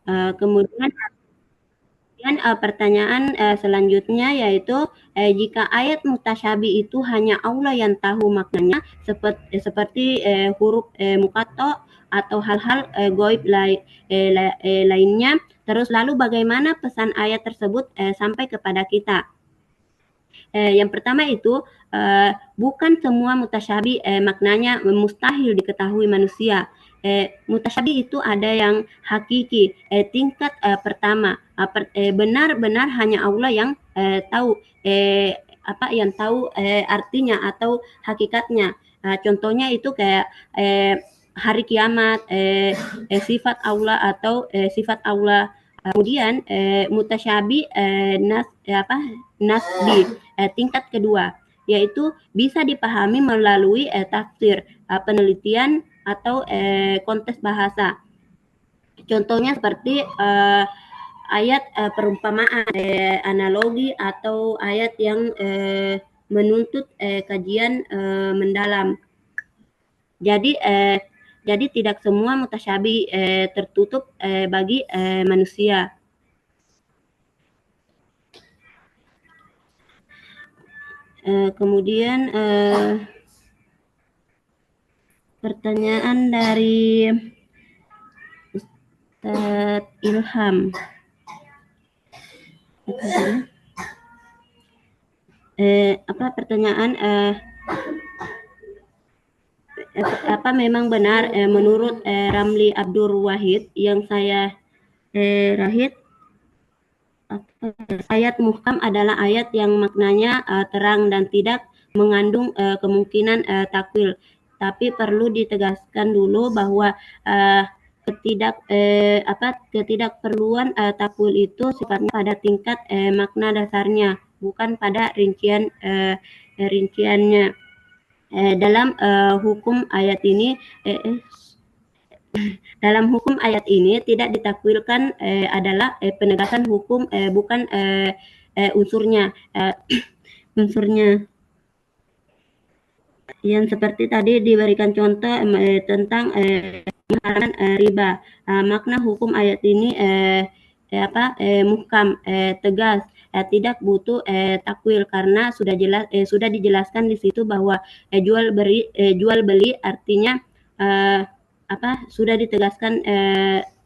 Kemudian pertanyaan selanjutnya yaitu jika ayat mutasyabih itu hanya Allah yang tahu maknanya seperti huruf muqatta atau hal-hal goib lainnya, terus lalu bagaimana pesan ayat tersebut sampai kepada kita? Yang pertama itu bukan semua mutasyabih maknanya mustahil diketahui manusia. Mutasyabih itu ada yang hakiki, tingkat pertama, benar-benar hanya Allah yang tahu yang tahu artinya atau hakikatnya. Contohnya itu kayak hari kiamat, sifat Allah atau sifat Allah. Kemudian mutasyabih nasbi tingkat kedua, yaitu bisa dipahami melalui tafsir, penelitian atau konteks bahasa. Contohnya seperti ayat perumpamaan, analogi atau ayat yang menuntut kajian mendalam. Jadi tidak semua mutasyabih tertutup bagi manusia. Kemudian pertanyaan dari Ustadz Ilham. Pertanyaan apa memang benar menurut Ramli Abdul Wahid yang saya rahit, ayat muhkam adalah ayat yang maknanya terang dan tidak mengandung kemungkinan takwil. Tapi perlu ditegaskan dulu bahwa ketidakperluan takwil itu sifatnya pada tingkat makna dasarnya, bukan pada rinciannya. Dalam hukum ayat ini tidak ditakwilkan adalah penegasan hukum, bukan unsurnya. Yang seperti tadi diberikan contoh tentang mengharamkan riba. Makna hukum ayat ini muhkam, tegas, tidak butuh takwil karena sudah dijelaskan di situ bahwa jual beli artinya sudah ditegaskan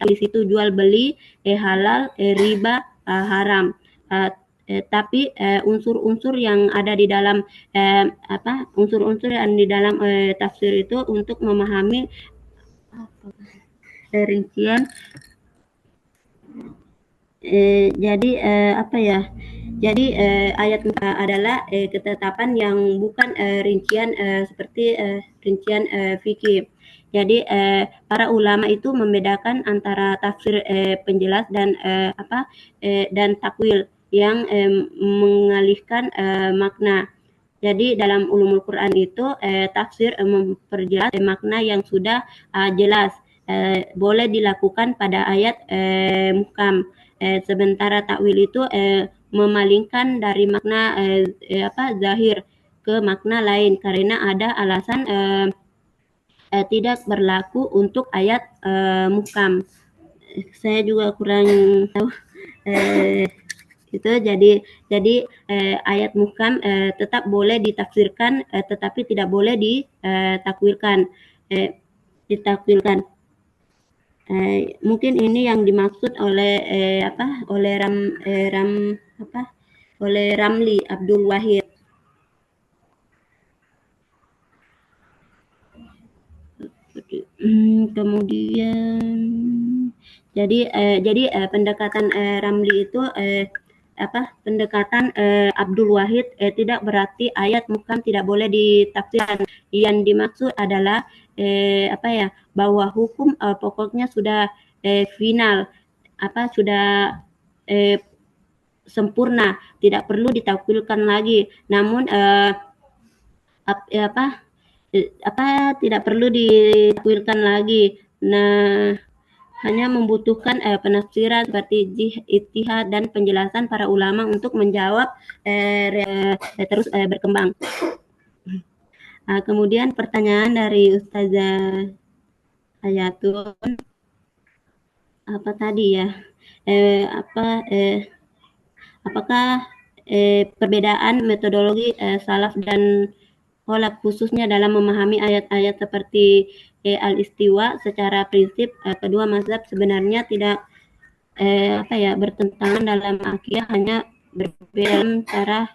di situ jual beli halal, riba haram. Tapi unsur-unsur yang ada di dalam unsur-unsur yang di dalam tafsir itu untuk memahami rincian. Jadi ayat adalah ketetapan yang bukan rincian seperti rincian fikih. Jadi para ulama itu membedakan antara tafsir penjelas dan dan takwil yang mengalihkan makna. Jadi dalam ulumul Quran itu tafsir memperjelas makna yang sudah jelas, boleh dilakukan pada ayat muhkam. Sementara takwil itu memalingkan dari makna zahir ke makna lain karena ada alasan tidak berlaku untuk ayat muhkam. Saya juga kurang tahu itu. Jadi ayat muhkam tetap boleh ditafsirkan tetapi tidak boleh ditakwilkan. Mungkin ini yang dimaksud oleh oleh Ramli Abdul Wahid. Kemudian jadi pendekatan Ramli itu pendekatan Abdul Wahid tidak berarti ayat muhkam tidak boleh ditafsirkan. Yang dimaksud adalah bahwa hukum pokoknya sudah final, sudah sempurna, tidak perlu ditakwilkan lagi. Namun tidak perlu ditakwilkan lagi. Nah, hanya membutuhkan penafsiran seperti ijtihad dan penjelasan para ulama untuk menjawab terus berkembang. Kemudian pertanyaan dari Ustazah Hayatun. apa tadi ya, apa, apakah, perbedaan metodologi, salaf dan kholaf khususnya dalam memahami ayat-ayat seperti, al-istiwa secara prinsip, kedua mazhab sebenarnya tidak, apa ya, bertentangan dalam akidah, hanya berbeda dalam cara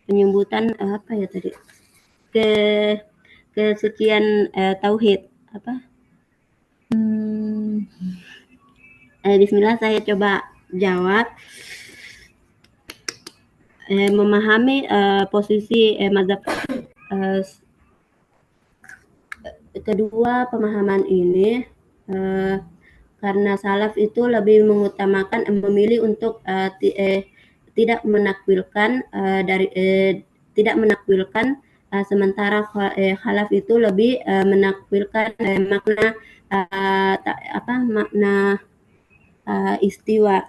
penyebutan, apa ya tadi, ke kesucian, tauhid, apa, mmm, bismillah saya coba jawab. Memahami, posisi, mazhab, eee, kedua pemahaman ini, eee, karena salaf itu lebih mengutamakan memilih untuk, tidak menakwilkan, tidak menakwilkan, sementara khalaf itu lebih, menakwilkan, makna, makna, istiwa.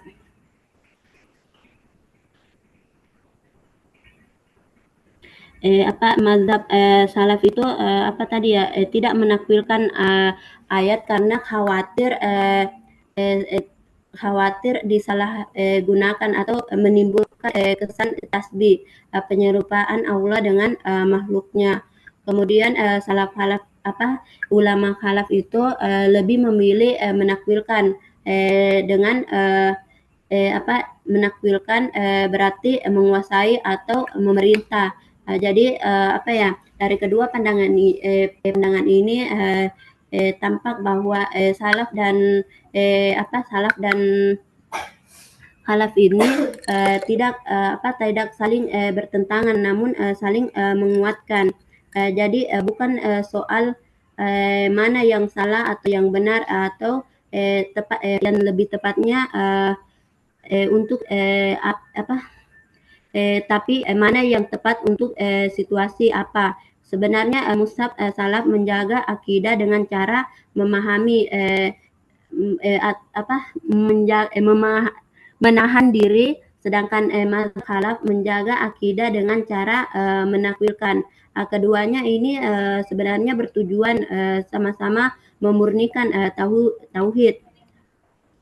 Apa mazhab, salaf itu, apa tadi ya, tidak menakwilkan, ayat karena khawatir, eh, eh, khawatir disalah, gunakan atau menimbulkan, kesan tasbih, penyerupaan Allah dengan, makhluknya. Kemudian, salaf khalaf apa, ulama khalaf itu, lebih memilih, menakwilkan, dengan, apa, menakwilkan, berarti menguasai atau memerintah. Jadi, apa ya, dari kedua pandangan ini, tampak bahwa, salaf dan khalaf ini, tidak saling, bertentangan, namun, saling, menguatkan. Jadi, bukan, soal, mana yang salah atau yang benar, atau, dan lebih tepatnya, untuk, tapi, mana yang tepat untuk, situasi apa. Sebenarnya, mushaf, salaf menjaga akidah dengan cara memahami, menahan diri, sedangkan, mazhab khalaf menjaga akidah dengan cara, menakwilkan. Keduanya ini, sebenarnya bertujuan, sama-sama memurnikan, tauhid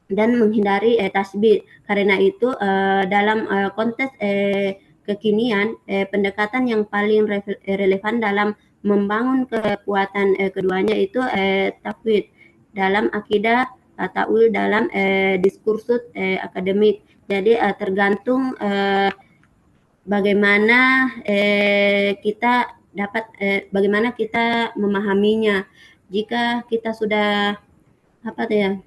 dan menghindari, tasbih. Karena itu, dalam, konteks, kekinian, pendekatan yang paling relevan dalam membangun kekuatan, keduanya itu, tauhid dalam akidah, ta'wil dalam, diskursus, akademik. Jadi, tergantung, bagaimana, bagaimana kita memahaminya. Jika kita sudah, apa ya,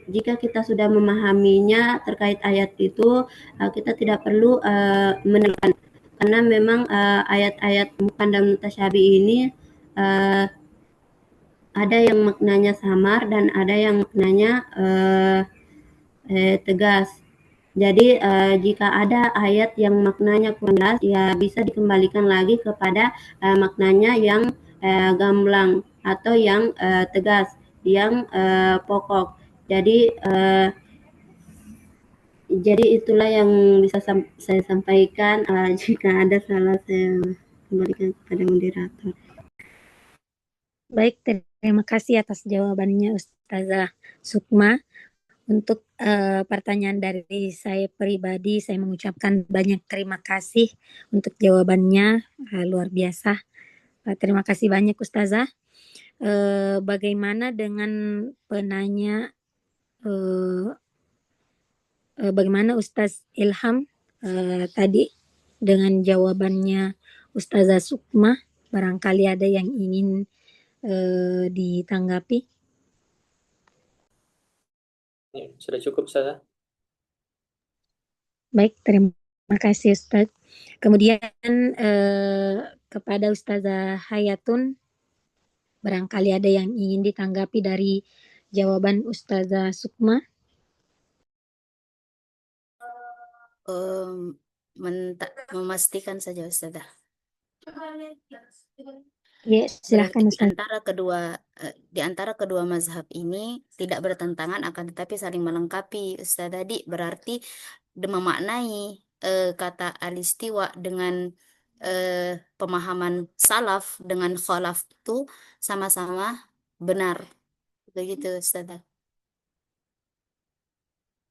jika kita sudah memahaminya terkait ayat itu, kita tidak perlu, menekan, karena memang, ayat-ayat muhkam dan mutasyabih ini, eee, ada yang maknanya samar dan ada yang maknanya, tegas. Jadi, jika ada ayat yang maknanya kurang jelas, ya bisa dikembalikan lagi kepada, maknanya yang, gamblang atau yang, tegas, yang, pokok. Jadi, itulah yang bisa saya sampaikan. Jika ada salah, saya kembalikan kepada moderator. Baik, terima kasih atas jawabannya Ustazah Sukma. Untuk pertanyaan dari saya pribadi, saya mengucapkan banyak terima kasih untuk jawabannya, luar biasa. Terima kasih banyak Ustazah. Bagaimana dengan penanya, bagaimana Ustaz Ilham tadi dengan jawabannya Ustazah Sukma, barangkali ada yang ingin ditanggapi. Ya, sudah cukup, Ustazah. Baik, terima kasih Ustaz. Kemudian kepada Ustazah Hayatun, barangkali ada yang ingin ditanggapi dari jawaban Ustazah Sukma. Memastikan saja Ustazah. Ya, silahkan Berarti Ustaz. di antara kedua mazhab ini tidak bertentangan, akan tetapi saling melengkapi. Ustaz tadi berarti memaknai kata alistiwa dengan pemahaman salaf dengan khalaf itu sama-sama benar. Begitu Ustaz.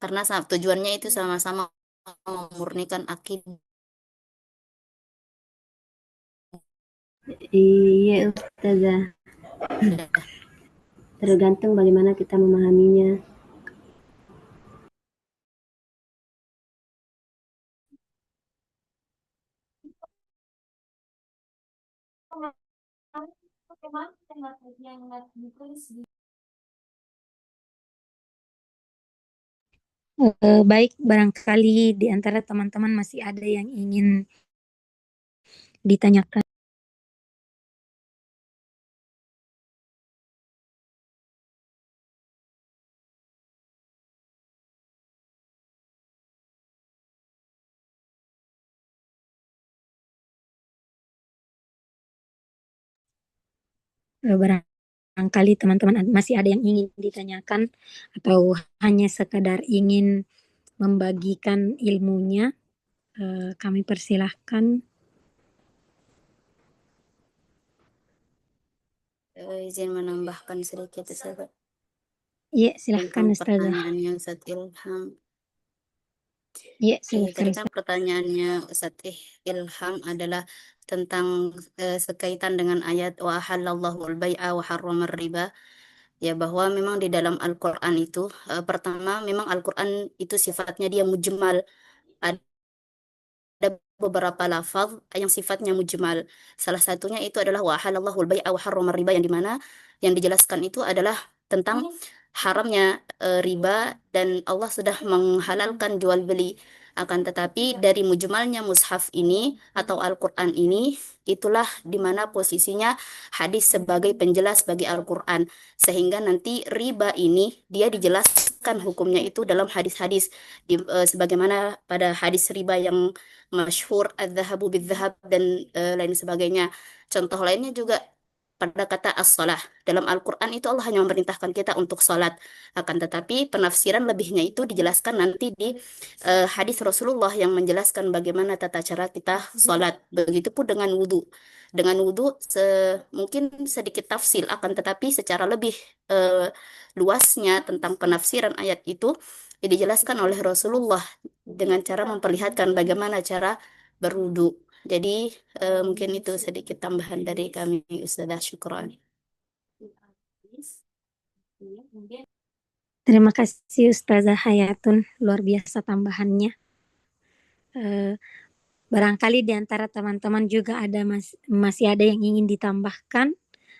karena tujuannya itu sama-sama memurnikan akidah. Iya Ustazah, tergantung bagaimana kita memahaminya. Baik, barangkali di antara teman-teman masih ada yang ingin ditanyakan. Barangkali teman-teman masih ada yang ingin ditanyakan atau hanya sekadar ingin membagikan ilmunya, kami persilahkan. Izin menambahkan sedikit Ustazah. Iya, silahkan Tentang Ustazah. pertanyaannya Ustadz Ilham. Iya, silahkan Tadi kan Ustazah. pertanyaannya Ustadz Ilham adalah tentang sekaitan dengan ayat wa halallahu al-bai'a wa harramar riba. Ya, bahwa memang di dalam Al-Qur'an itu pertama memang Al-Qur'an itu sifatnya dia mujmal. Ada beberapa lafaz yang sifatnya mujmal. Salah satunya itu adalah wa halallahu al-bai'a wa harramar riba, yang dimana yang dijelaskan itu adalah tentang haramnya riba dan Allah sudah menghalalkan jual beli. Akan tetapi dari mujmalnya mushaf ini atau Al-Qur'an ini, itulah dimana posisinya hadis sebagai penjelas bagi Al-Qur'an, sehingga nanti riba ini dia dijelaskan hukumnya itu dalam hadis-hadis sebagaimana pada hadis riba yang masyhur adz-dzahabu bidz-dzahab dan lain sebagainya. Contoh lainnya juga pada kata as-shalah. Dalam Al-Quran itu Allah hanya memerintahkan kita untuk sholat. Akan tetapi penafsiran lebihnya itu dijelaskan nanti di hadis Rasulullah yang menjelaskan bagaimana tata cara kita sholat. Begitupun dengan wudhu. Dengan wudhu mungkin sedikit tafsil, akan tetapi secara lebih luasnya tentang penafsiran ayat itu dijelaskan oleh Rasulullah dengan cara memperlihatkan bagaimana cara berwudu. Jadi mungkin itu sedikit tambahan dari kami, Ustazah. Syukran. Terima kasih Ustazah Hayatun, luar biasa tambahannya. Barangkali di antara teman-teman juga ada masih ada yang ingin ditambahkan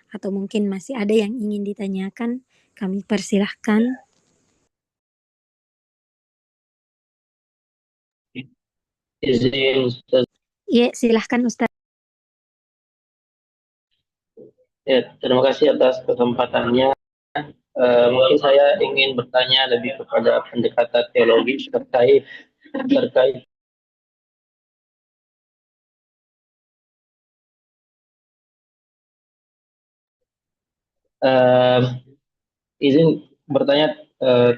atau mungkin masih ada yang ingin ditanyakan, kami persilahkan. Izin Ustaz. Iya, silahkan Ustaz. Ya, terima kasih atas kesempatannya. Mungkin saya ingin bertanya lebih kepada pendekatan teologis terkait izin bertanya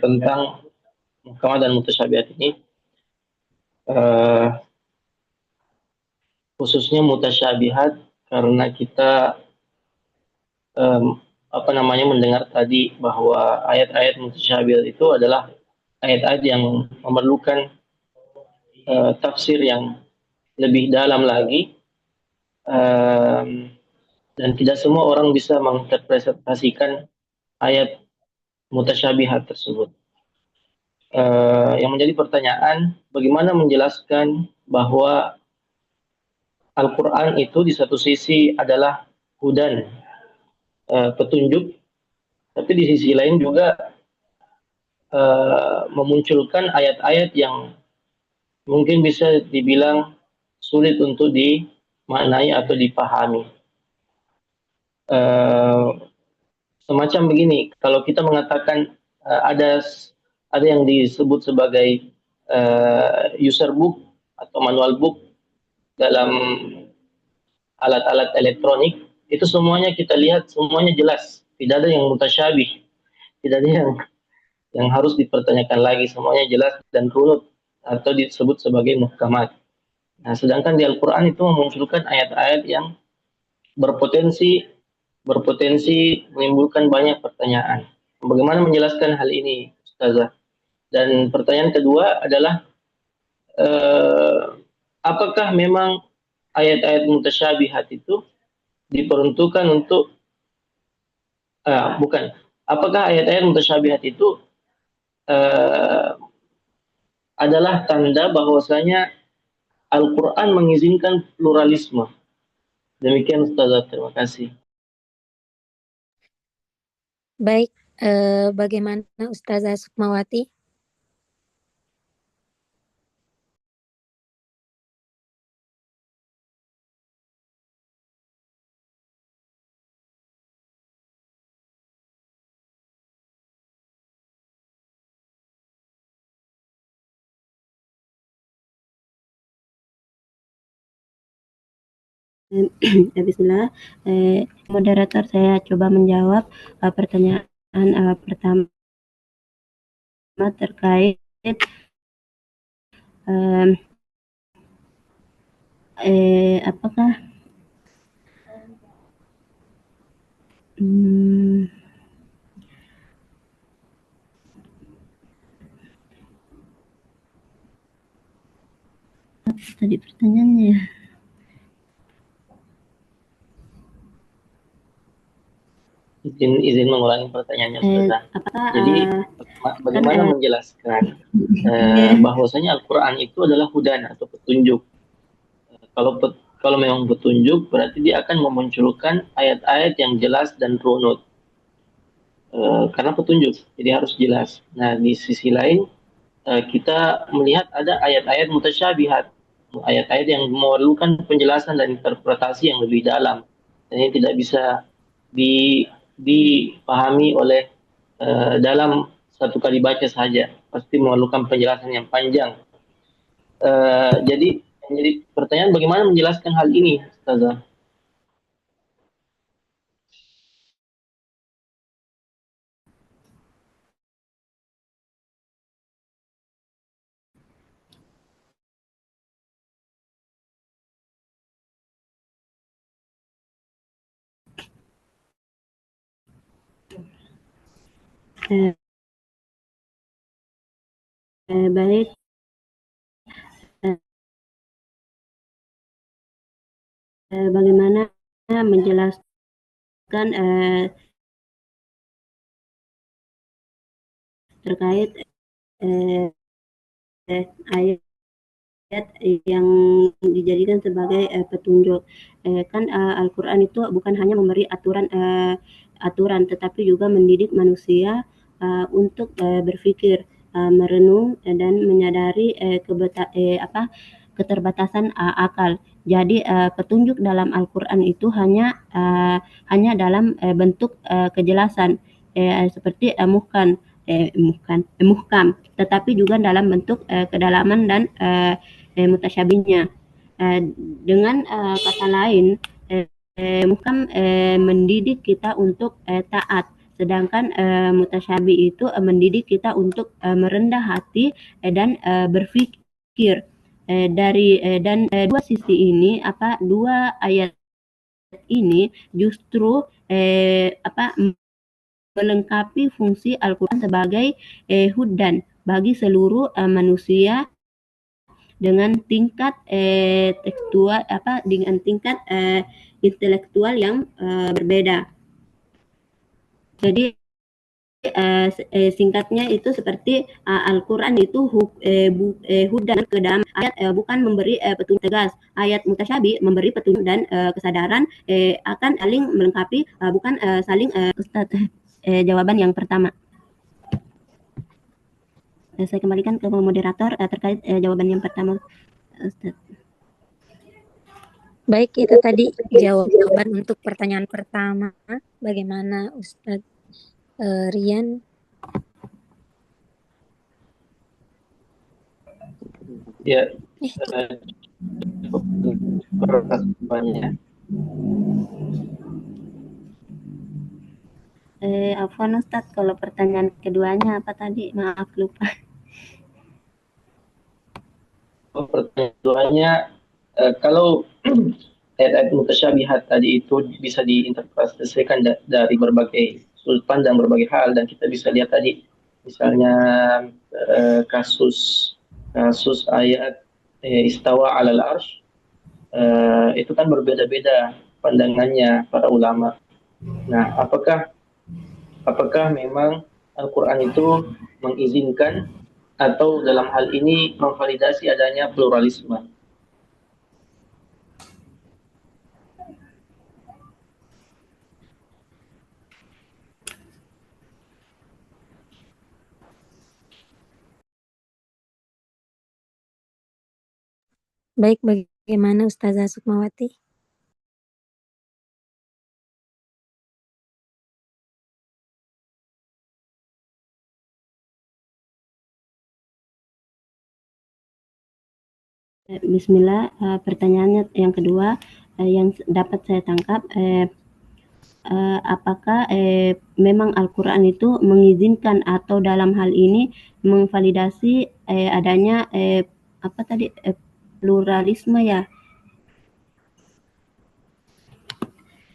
tentang muhkamat dan mutasyabihat ini, khususnya mutasyabihat karena kita mendengar tadi bahwa ayat-ayat mutasyabihat itu adalah ayat-ayat yang memerlukan tafsir yang lebih dalam lagi, dan tidak semua orang bisa menginterpretasikan ayat mutasyabihat tersebut. Yang menjadi pertanyaan, bagaimana menjelaskan bahwa Al-Quran itu di satu sisi adalah hudan, petunjuk, tapi di sisi lain juga memunculkan ayat-ayat yang mungkin bisa dibilang sulit untuk dimaknai atau dipahami. Semacam begini, kalau kita mengatakan ada yang disebut sebagai user book atau manual book dalam alat-alat elektronik, itu semuanya kita lihat semuanya jelas, tidak ada yang mutasyabih, tidak ada yang harus dipertanyakan lagi, semuanya jelas dan runut atau disebut sebagai muhkamat. Nah, sedangkan di Al-Quran itu memunculkan ayat-ayat yang berpotensi menimbulkan banyak pertanyaan. Bagaimana menjelaskan hal ini, Ustazah? Dan pertanyaan kedua adalah apakah memang ayat-ayat mutasyabihat itu diperuntukkan untuk bukan, apakah ayat-ayat mutasyabihat itu adalah tanda bahwasanya Al-Quran mengizinkan pluralisme? Demikian Ustazah, terima kasih. Baik, bagaimana Ustazah Sukmawati? Bismillah, moderator, saya coba menjawab pertanyaan pertama terkait apakah apa tadi pertanyaannya? Izin mengulangi pertanyaannya, Ustazah. Apakah Jadi bagaimana menjelaskan bahwasanya Al-Quran itu adalah hudan atau petunjuk? Kalau memang petunjuk, berarti dia akan memunculkan ayat-ayat yang jelas dan runut. Karena petunjuk, jadi harus jelas. Nah, di sisi lain, kita melihat ada ayat-ayat mutasyabihat, ayat-ayat yang memerlukan penjelasan dan interpretasi yang lebih dalam, dan ini tidak bisa dipahami oleh dalam satu kali baca saja, pasti memerlukan penjelasan yang panjang. Jadi pertanyaan, bagaimana menjelaskan hal ini, Ustazah? Baik, bagaimana menjelaskan terkait ayat yang dijadikan sebagai petunjuk. Kan Al-Quran itu bukan hanya memberi aturan, tetapi juga mendidik manusia untuk berpikir, merenung, dan menyadari keterbatasan akal. Jadi petunjuk dalam Al-Quran itu hanya dalam bentuk kejelasan seperti muhkam, tetapi juga dalam bentuk kedalaman dan mutasyabihnya. Dengan kata lain, muhkam mendidik kita untuk taat, sedangkan mutasyabih itu mendidik kita untuk merendah hati dan berpikir. Dan dua sisi ini, dua ayat ini justru melengkapi fungsi Al-Quran sebagai hudan bagi seluruh manusia dengan tingkat intelektual yang berbeda. Jadi singkatnya itu seperti Al-Quran itu hudan ke dalam ayat, bukan memberi petunjuk tegas. Ayat mutasyabi memberi petunjuk dan kesadaran akan saling melengkapi, bukan saling Ustaz. Jawaban yang pertama. Saya kembalikan ke moderator terkait jawaban yang pertama, Ustaz. Baik, itu tadi jawaban untuk pertanyaan pertama. Bagaimana Ustaz Rian? Ya, banyak. Afwan Ustaz, kalau pertanyaan keduanya apa tadi? Maaf, lupa. Pertanyaan keduanya, kalau ayat-ayat mutasyabihat tadi itu bisa diinterpretasikan dari berbagai sudut pandang, berbagai hal, dan kita bisa lihat tadi misalnya kasus ayat istawa alal arsh, itu kan berbeda-beda pandangannya para ulama. Nah, apakah memang Al-Quran itu mengizinkan atau dalam hal ini memvalidasi adanya pluralisme? Baik, bagaimana Ustazah Sukmawati? Bismillah, pertanyaannya yang kedua yang dapat saya tangkap, apakah memang Al-Quran itu mengizinkan atau dalam hal ini memvalidasi adanya apa tadi pluralisme ya?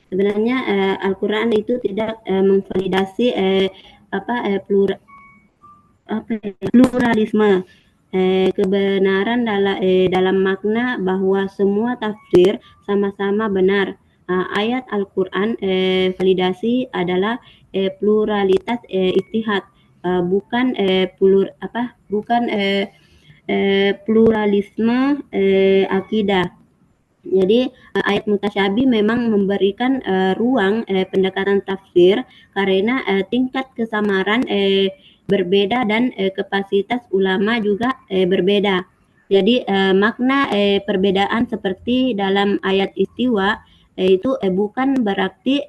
Sebenarnya Al-Quran itu tidak memvalidasi pluralisme. Kebenaran dalam makna bahwa semua tafsir sama-sama benar. Ayat Al-Quran validasi adalah pluralitas ijtihad, bukan pluralisme akidah. Jadi ayat mutasyabih memang memberikan ruang pendekatan tafsir karena tingkat kesamaran berbeda dan kapasitas ulama juga berbeda. Jadi makna perbedaan seperti dalam ayat istiwa itu bukan berarti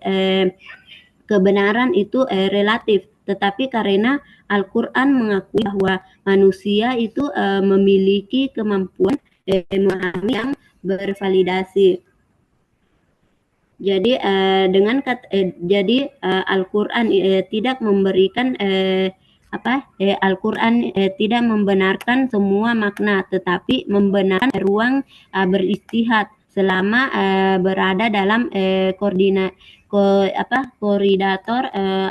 kebenaran itu relatif, tetapi karena Al-Quran mengakui bahwa manusia itu memiliki kemampuan memahami yang bervalidasi. Jadi Al-Quran tidak memberikan Al-Quran tidak membenarkan semua makna, tetapi membenarkan ruang beristihad selama berada dalam koridor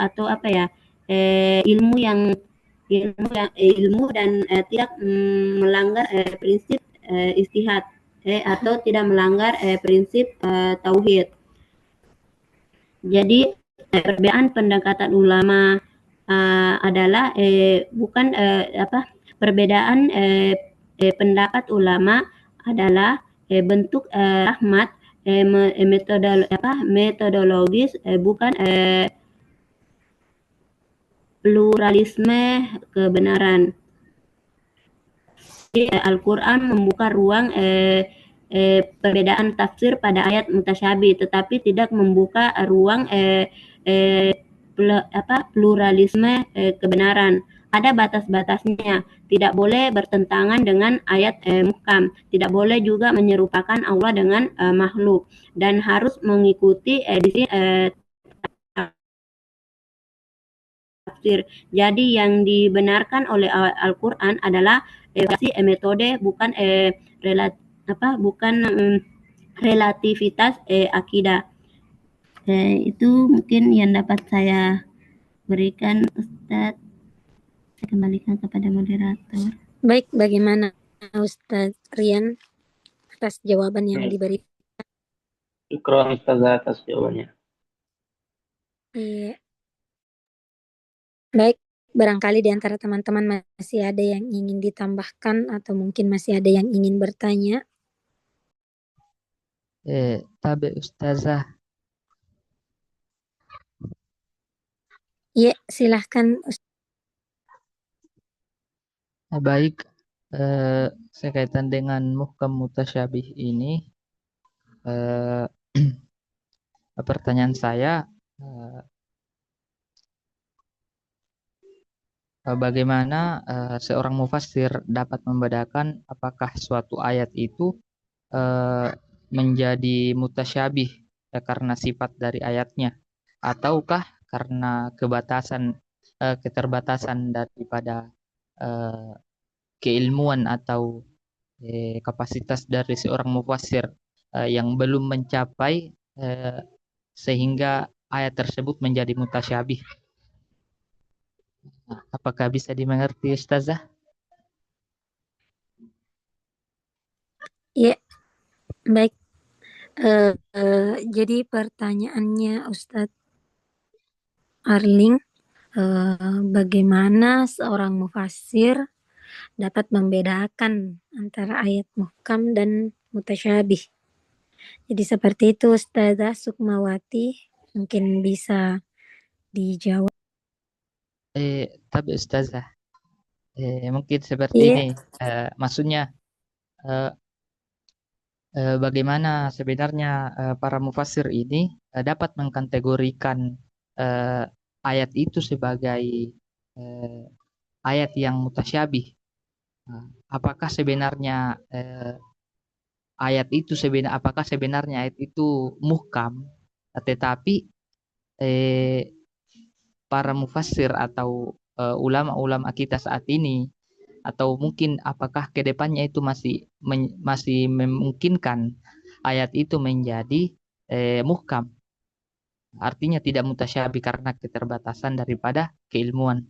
atau ilmu dan tidak melanggar prinsip istihad atau tidak melanggar prinsip tauhid. Jadi perbedaan pendekatan ulama adalah bukan perbedaan pendapat ulama adalah bentuk rahmat metodologis, bukan pluralisme kebenaran. Jadi, Al-Quran membuka ruang perbedaan tafsir pada ayat mutasyabih, tetapi tidak membuka ruang pluralisme kebenaran. Ada batas-batasnya, tidak boleh bertentangan dengan ayat muhkam, tidak boleh juga menyerupakan Allah dengan makhluk, dan harus mengikuti tafsir. Jadi yang dibenarkan oleh Al-Quran adalah metode, bukan relativitas akidah. Itu mungkin yang dapat saya berikan, Ustadz. Saya kembalikan kepada moderator. Baik, bagaimana Ustadz Rian atas jawaban yang diberikan? Syukran Ustazah atas jawabannya. Iya. Baik, barangkali di antara teman-teman masih ada yang ingin ditambahkan atau mungkin masih ada yang ingin bertanya. Tabe Ustazah. Iya, silahkan. Baik, sekaitan dengan muhkam mutasyabih ini, pertanyaan saya, bagaimana seorang mufassir dapat membedakan apakah suatu ayat itu menjadi mutasyabih karena sifat dari ayatnya, ataukah karena keterbatasan daripada keilmuan atau kapasitas dari seorang mufassir yang belum mencapai sehingga ayat tersebut menjadi mutasyabih. Apakah bisa dimengerti, Ustazah? Ya, baik. Jadi pertanyaannya Ustadz Arling, bagaimana seorang mufassir dapat membedakan antara ayat muhkam dan mutasyabih? Jadi seperti itu Ustazah Sukmawati, mungkin bisa dijawab. Tapi Ustazah, mungkin seperti Iya, ini. Maksudnya bagaimana sebenarnya para mufassir ini dapat mengkategorikan eh, ayat itu sebagai eh, ayat yang mutasyabih. Nah, apakah sebenarnya apakah sebenarnya ayat itu muhkam, tetapi eh, para mufassir atau ulama-ulama kita saat ini, atau mungkin apakah ke depannya itu masih memungkinkan ayat itu menjadi muhkam, artinya tidak mutasyabih karena keterbatasan daripada keilmuan.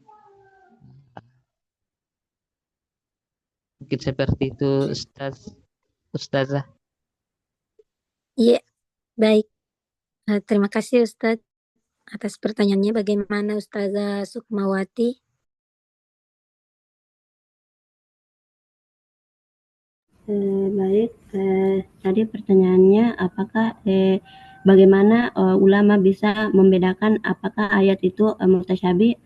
Mungkin seperti itu Ustazah. iya, baik. Terima kasih Ustadz atas pertanyaannya. Bagaimana Ustazah Sukmawati? Baik, tadi pertanyaannya apakah bagaimana ulama bisa membedakan apakah ayat itu mutasyabih?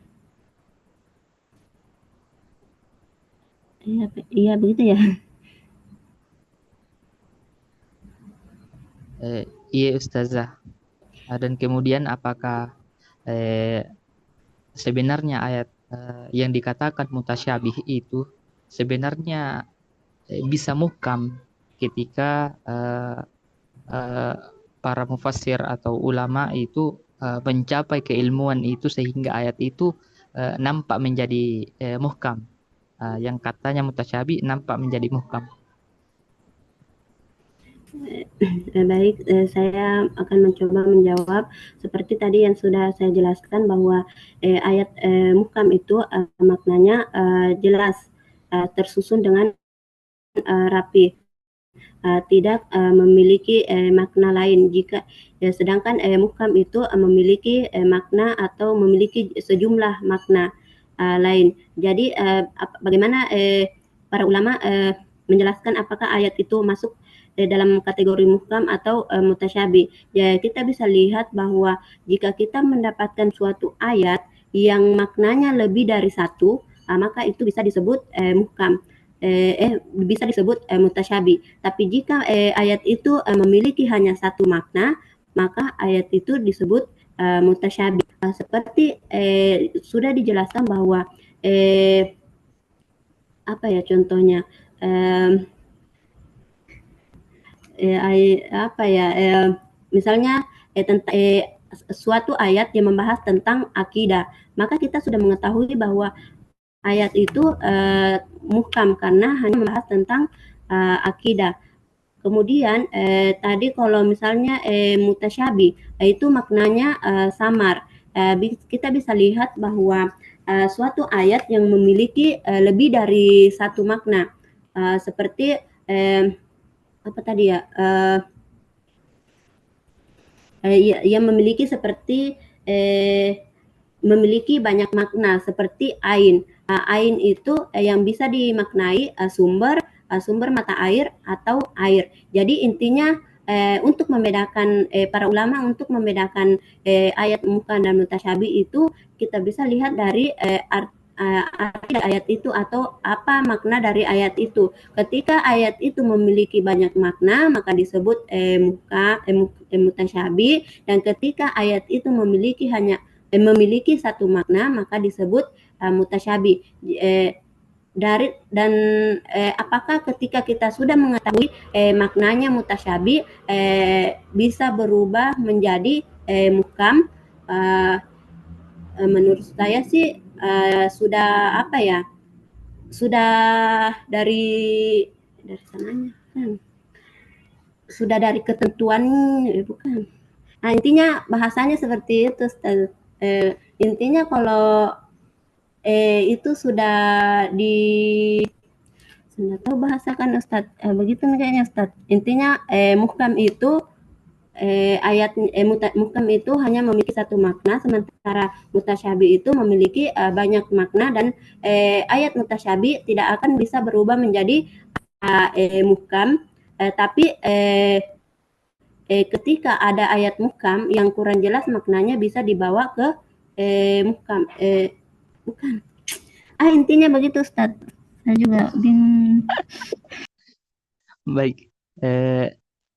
Iya begitu ya. Iya Ustazah. Dan kemudian apakah sebenarnya ayat yang dikatakan mutasyabih itu sebenarnya bisa muhkam ketika para mufassir atau ulama itu mencapai keilmuan itu sehingga ayat itu nampak menjadi muhkam. Yang katanya mutasyabih nampak menjadi muhkam. Baik, saya akan mencoba menjawab seperti tadi yang sudah saya jelaskan bahwa ayat muhkam itu maknanya jelas, tersusun dengan rapi, tidak memiliki makna lain. Jika sedangkan muhkam itu memiliki makna atau memiliki sejumlah makna lain. Jadi bagaimana para ulama menjelaskan apakah ayat itu masuk dalam kategori muhkam atau mutasyabih. Ya, kita bisa lihat bahwa jika kita mendapatkan suatu ayat yang maknanya lebih dari satu, maka itu bisa disebut muhkam. Bisa disebut mutasyabih. Tapi jika ayat itu memiliki hanya satu makna, maka ayat itu disebut mutasyabih. Seperti sudah dijelaskan bahwa apa ya contohnya? Misalnya suatu ayat yang membahas tentang akidah, maka kita sudah mengetahui bahwa ayat itu muhkam karena hanya membahas tentang akidah. Kemudian tadi kalau misalnya mutasyabih, itu maknanya samar. Kita bisa lihat bahwa suatu ayat yang memiliki lebih dari satu makna, seperti apa tadi ya? Yang memiliki seperti memiliki banyak makna seperti ain. Ain itu yang bisa dimaknai sumber mata air atau air. Jadi intinya untuk membedakan para ulama untuk membedakan ayat muhkam dan mutasyabih itu kita bisa lihat dari arti ayat itu atau apa makna dari ayat itu. Ketika ayat itu memiliki banyak makna maka disebut mutasyabih, dan ketika ayat itu memiliki satu makna maka disebut mutasyabih. Apakah ketika kita sudah mengetahui maknanya mutasyabih bisa berubah menjadi muhkam? Menurut saya sih sudah apa ya? Sudah dari sananya kan. Sudah dari ketentuan bukan. Nah, intinya bahasanya seperti itu. Intinya kalau itu sudah Sudah tahu bahasakan Ustadz. Begitu kayaknya Ustadz. Intinya muhkam itu muhkam itu hanya memiliki satu makna, sementara mutasyabih itu memiliki banyak makna, dan ayat mutasyabih tidak akan bisa berubah menjadi muhkam, tapi ketika ada ayat muhkam yang kurang jelas maknanya bisa dibawa ke muhkam. Bukan. Intinya begitu Ustadz. Saya juga bingung. Baik,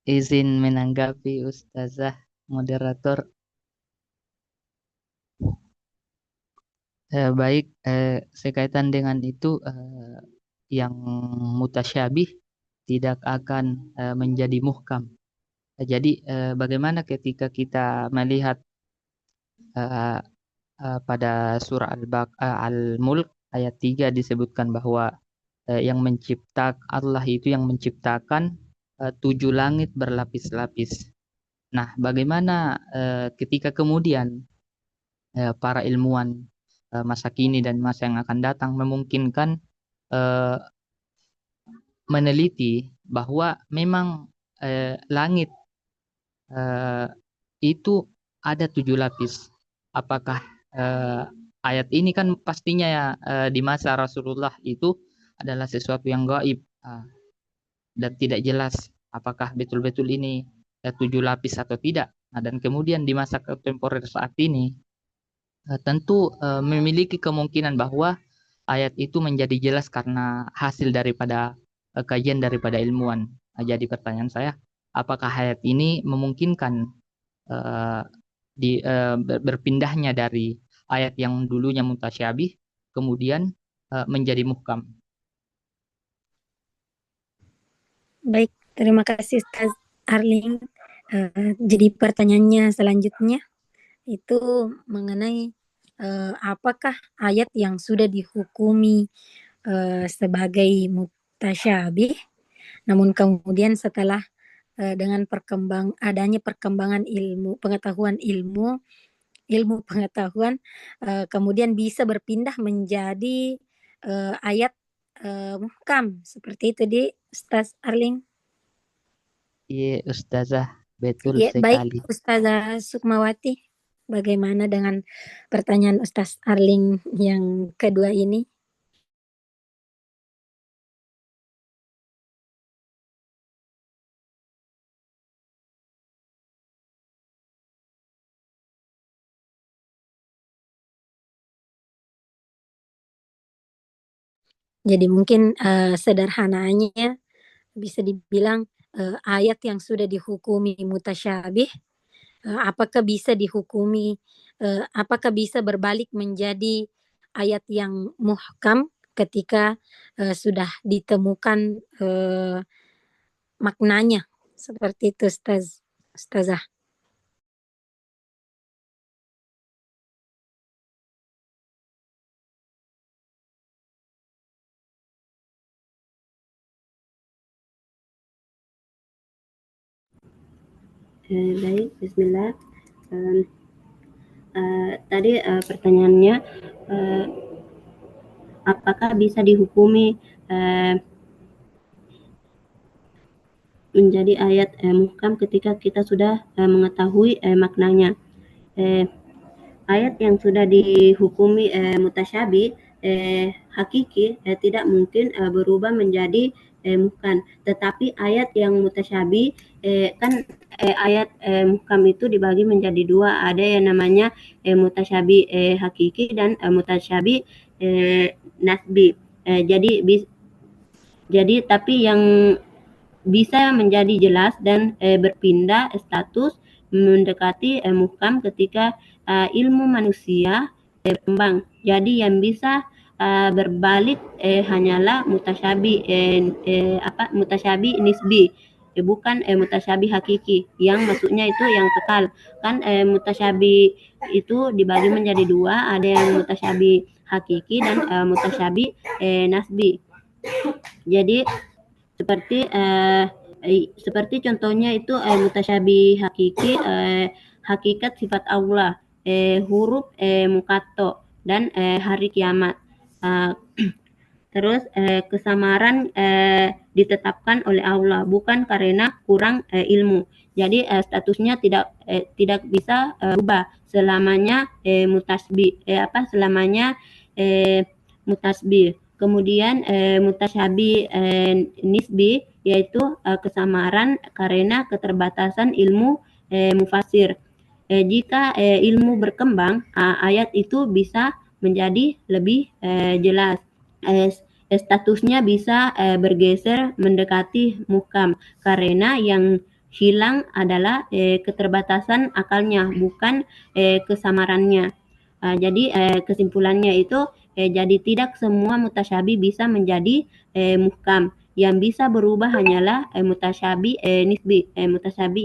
izin menanggapi Ustazah moderator. Baik, sekaitan dengan itu, yang mutasyabih tidak akan menjadi muhkam. Jadi bagaimana ketika kita melihat pada surah Al-Mulk ayat 3 disebutkan bahwa yang menciptakan Allah itu yang menciptakan 7 langit berlapis-lapis. Nah, bagaimana ketika kemudian para ilmuwan masa kini dan masa yang akan datang memungkinkan meneliti bahwa memang langit itu ada 7 lapis. Apakah ayat ini kan pastinya ya di masa Rasulullah itu adalah sesuatu yang gaib dan tidak jelas apakah betul-betul ini 7 lapis atau tidak. Nah, dan kemudian di masa kontemporer saat ini tentu memiliki kemungkinan bahwa ayat itu menjadi jelas karena hasil daripada kajian daripada ilmuwan. Nah, jadi pertanyaan saya, apakah ayat ini memungkinkan berpindahnya dari ayat yang dulunya mutasyabih kemudian menjadi muhkam? Baik, terima kasih Ustaz Arling. Jadi pertanyaannya selanjutnya itu mengenai apakah ayat yang sudah dihukumi sebagai mutasyabih, namun kemudian setelah dengan adanya perkembangan pengetahuan, kemudian bisa berpindah menjadi ayat muhkam, seperti itu di Ustaz Arling. Iya, Ustazah, betul Ya, sekali. baik Ustazah Sukmawati, bagaimana dengan pertanyaan Ustaz Arling yang kedua ini? Jadi mungkin sederhananya bisa dibilang ayat yang sudah dihukumi mutasyabih, apakah bisa dihukumi, apakah bisa berbalik menjadi ayat yang muhkam ketika sudah ditemukan maknanya, seperti itu Ustazah. Baik, bismillah. Tadi pertanyaannya apakah bisa dihukumi menjadi ayat muhkam ketika kita sudah mengetahui maknanya. Ayat yang sudah dihukumi mutasyabih hakiki tidak mungkin berubah menjadi muhkam. Tetapi ayat yang mutasyabih kan ayat muhkam itu dibagi menjadi dua. Ada yang namanya mutasyabih hakiki dan mutasyabih nasbi. Jadi tapi yang bisa menjadi jelas dan berpindah status mendekati muhkam ketika ilmu manusia berkembang. Jadi yang bisa berbalik hanyalah mutasyabih mutasyabih nisbi, bukan mutasyabih hakiki, yang maksudnya itu yang kekal. Kan mutasyabih itu dibagi menjadi dua, ada yang mutasyabih hakiki dan mutasyabih nasbi. Jadi seperti contohnya itu mutasyabih hakiki, hakikat sifat Allah, huruf muqatta dan hari kiamat. Terus kesamaran ditetapkan oleh Allah, bukan karena kurang ilmu. Jadi statusnya tidak bisa berubah selamanya selamanya mutasbih. Kemudian mutasyabi nisbi, yaitu kesamaran karena keterbatasan ilmu mufasir. Jika ilmu berkembang, ayat itu bisa menjadi lebih jelas. Statusnya bisa bergeser mendekati muhkam karena yang hilang adalah keterbatasan akalnya, bukan kesamarannya. Jadi kesimpulannya itu jadi tidak semua mutasyabi bisa menjadi muhkam. Yang bisa berubah hanyalah mutasyabi nisbi, mutasyabi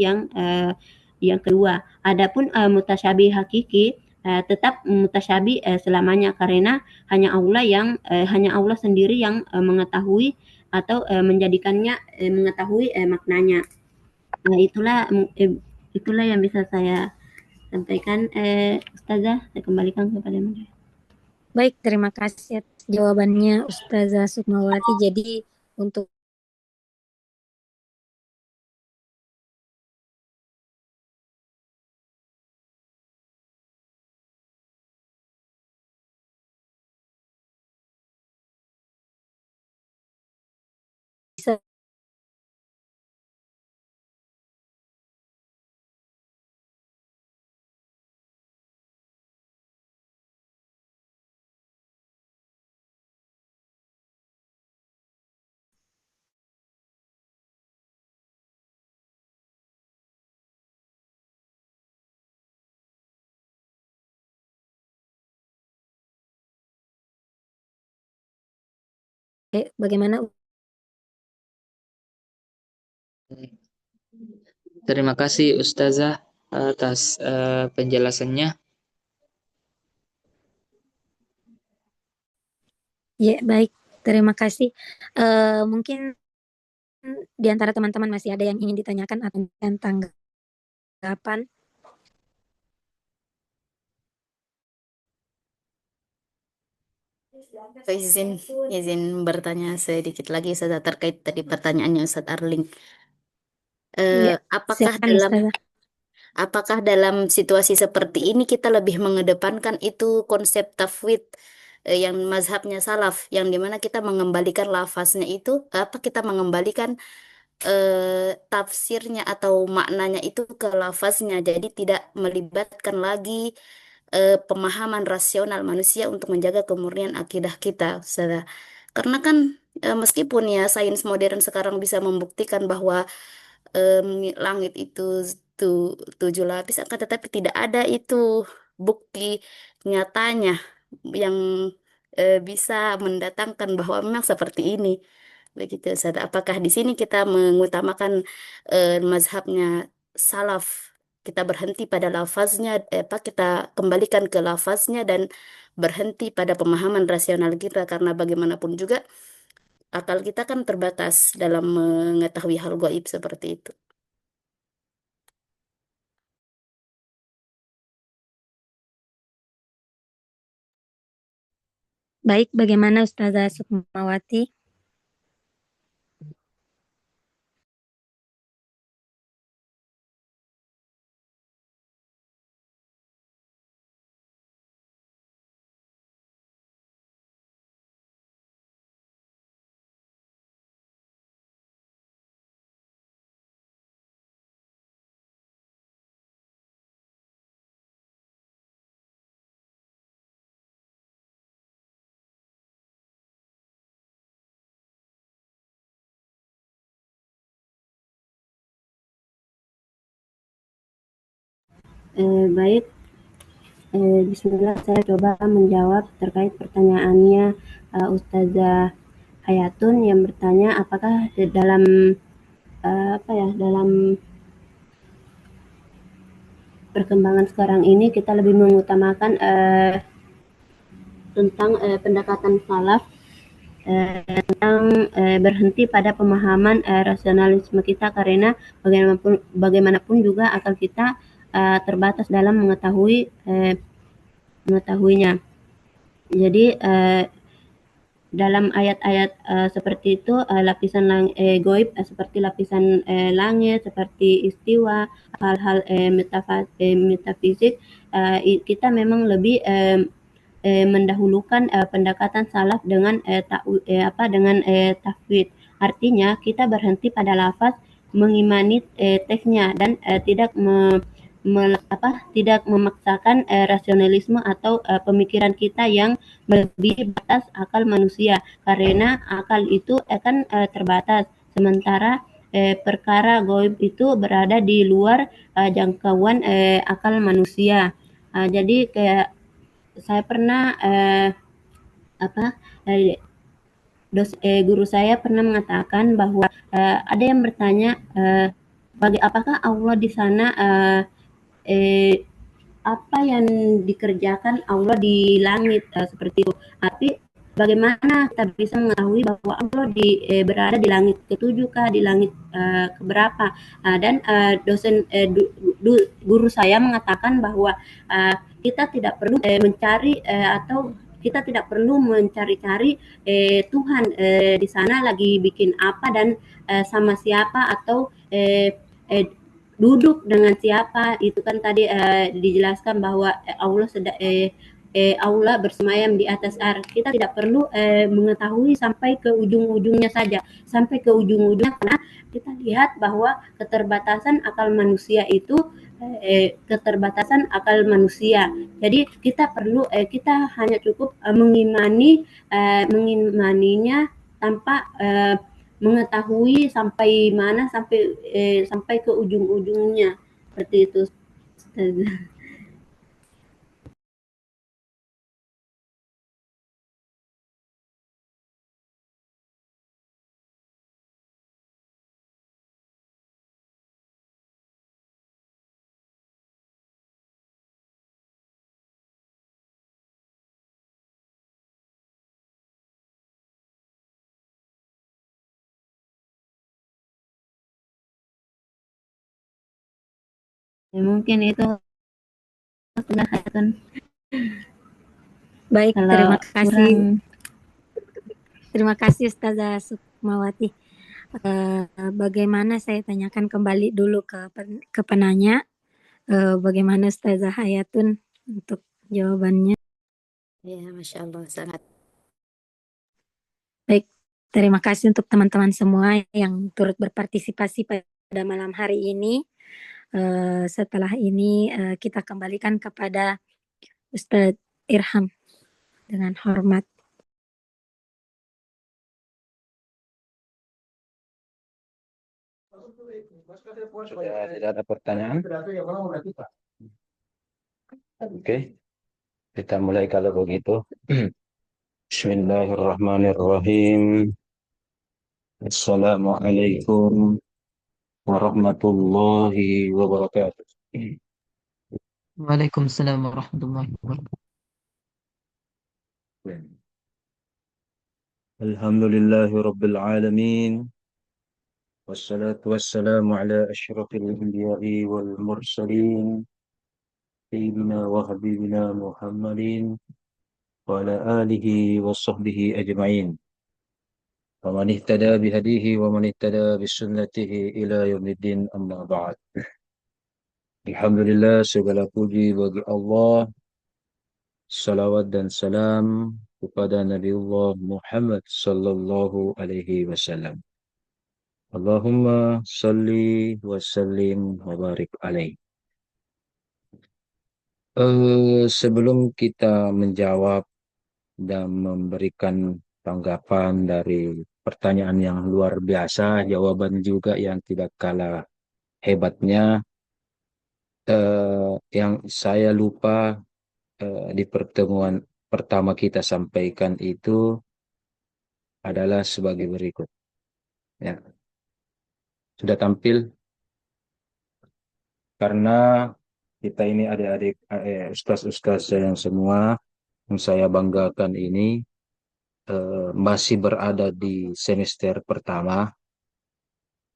yang kedua. Adapun mutasyabi hakiki tetap mutasyabi selamanya karena hanya Allah sendiri yang mengetahui atau menjadikannya mengetahui maknanya. Nah, itulah yang bisa saya sampaikan. Ustazah, saya kembalikan kepada Anda. Baik, terima kasih atas jawabannya Ustazah Sukmawati. Jadi untuk bisa bagaimana? Terima kasih Ustazah atas penjelasannya. Ya, baik. Terima kasih. Mungkin di antara teman-teman masih ada yang ingin ditanyakan atau tanggapan? Izin bertanya sedikit lagi Ustazah terkait tadi pertanyaannya Ustaz Arling. Ya, silakan, Apakah dalam situasi seperti ini kita lebih mengedepankan itu konsep tafwid yang mazhabnya salaf, yang dimana kita mengembalikan lafaznya itu, kita mengembalikan tafsirnya atau maknanya itu ke lafaznya, jadi tidak melibatkan lagi pemahaman rasional manusia untuk menjaga kemurnian akidah kita, Ustazah. Karena kan meskipun ya sains modern sekarang bisa membuktikan bahwa langit itu tujuh lapis, akan tetapi tidak ada itu bukti nyatanya yang bisa mendatangkan bahwa memang seperti ini. Begitu, Ustaz. Apakah di sini kita mengutamakan mazhabnya salaf? Kita berhenti pada lafaznya, kita kembalikan ke lafaznya dan berhenti pada pemahaman rasional kita, karena bagaimanapun juga akal kita kan terbatas dalam mengetahui hal gaib seperti itu. Baik, bagaimana Ustazah Sukmawati? Baik, bismillah, saya coba menjawab terkait pertanyaannya Ustazah Hayatun yang bertanya apakah dalam dalam perkembangan sekarang ini kita lebih mengutamakan tentang pendekatan salaf tentang berhenti pada pemahaman rasionalisme kita, karena bagaimanapun juga akal kita terbatas dalam mengetahuinya. Jadi dalam ayat-ayat seperti itu lapisan goib seperti lapisan langit, seperti istiwa, hal-hal metafisik, kita memang lebih mendahulukan pendekatan salaf dengan tafwid. Artinya kita berhenti pada lafaz, mengimani teksnya, dan tidak memaksakan rasionalisme atau pemikiran kita yang melebihi batas akal manusia, karena akal itu akan terbatas, sementara perkara gaib itu berada di luar jangkauan akal manusia. Jadi kayak saya pernah guru saya pernah mengatakan bahwa ada yang bertanya, apakah Allah di sana apa yang dikerjakan Allah di langit seperti itu. Tapi bagaimana kita bisa mengetahui bahwa Allah berada di langit ketujuh kah, di langit keberapa? Dan guru saya mengatakan bahwa kita tidak perlu mencari atau kita tidak perlu mencari-cari Tuhan di sana lagi bikin apa dan sama siapa atau duduk dengan siapa. Itu kan tadi dijelaskan bahwa Allah bersemayam di atas arsy. Kita tidak perlu mengetahui sampai ke ujung-ujungnya saja, sampai ke ujung-ujungnya, karena kita lihat bahwa keterbatasan akal manusia itu keterbatasan akal manusia. Jadi kita hanya cukup mengimaninya tanpa mengetahui sampai mana, sampai ke ujung-ujungnya, seperti itu. Mungkin itu sudah kan. Baik, Kalau terima kasih. kurang, Terima kasih Ustazah Sukmawati. Bagaimana saya tanyakan kembali dulu ke penanya, bagaimana Ustazah Hayatun untuk jawabannya. Ya, Masya Allah, sangat. Baik, terima kasih untuk teman-teman semua yang turut berpartisipasi pada malam hari ini. Setelah ini kita kembalikan kepada Ustadz Irham dengan hormat. Sudah tidak ada pertanyaan? Oke, kita mulai kalau begitu. Bismillahirrahmanirrahim. Assalamualaikum warahmatullahi wabarakatuh. Waalaikumsalam warahmatullahi wabarakatuh. Alhamdulillahi rabbil alamin. Wassalatu wassalamu ala asyrafil anbiya'i wal mursalin. Sayyidina wa habibina Muhammadin wa ala alihi wa sahbihi ajma'in. Wa man ihtada bihadihi wa man ihtada bisunnatihi ila yaumiddin, amma ba'd. Alhamdulillah, segala puji bagi Allah. Salawat dan salam kepada Nabiullah Muhammad sallallahu alaihi wasallam. Allahumma salli wa sallim wa barik alaih. Sebelum kita menjawab dan memberikan tanggapan dari pertanyaan yang luar biasa, jawaban juga yang tidak kalah hebatnya, yang saya lupa di pertemuan pertama kita sampaikan itu adalah sebagai berikut. Ya. Sudah tampil? Karena kita ini adik-adik ustaz-ustaz yang semua yang saya banggakan ini masih berada di semester pertama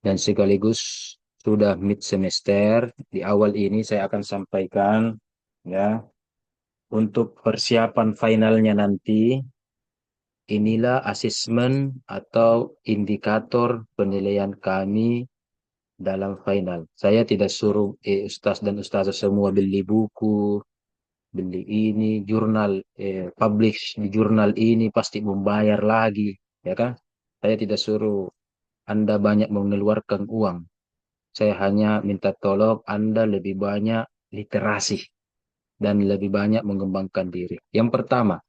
dan sekaligus sudah mid semester. Di awal ini saya akan sampaikan ya, untuk persiapan finalnya nanti inilah asesmen atau indikator penilaian kami dalam final. Saya tidak suruh ustaz dan ustazah semua beli buku, beli ini, jurnal, publish di jurnal ini pasti membayar lagi, ya kan? Saya tidak suruh Anda banyak mengeluarkan uang. Saya hanya minta tolong Anda lebih banyak literasi dan lebih banyak mengembangkan diri. Yang pertama,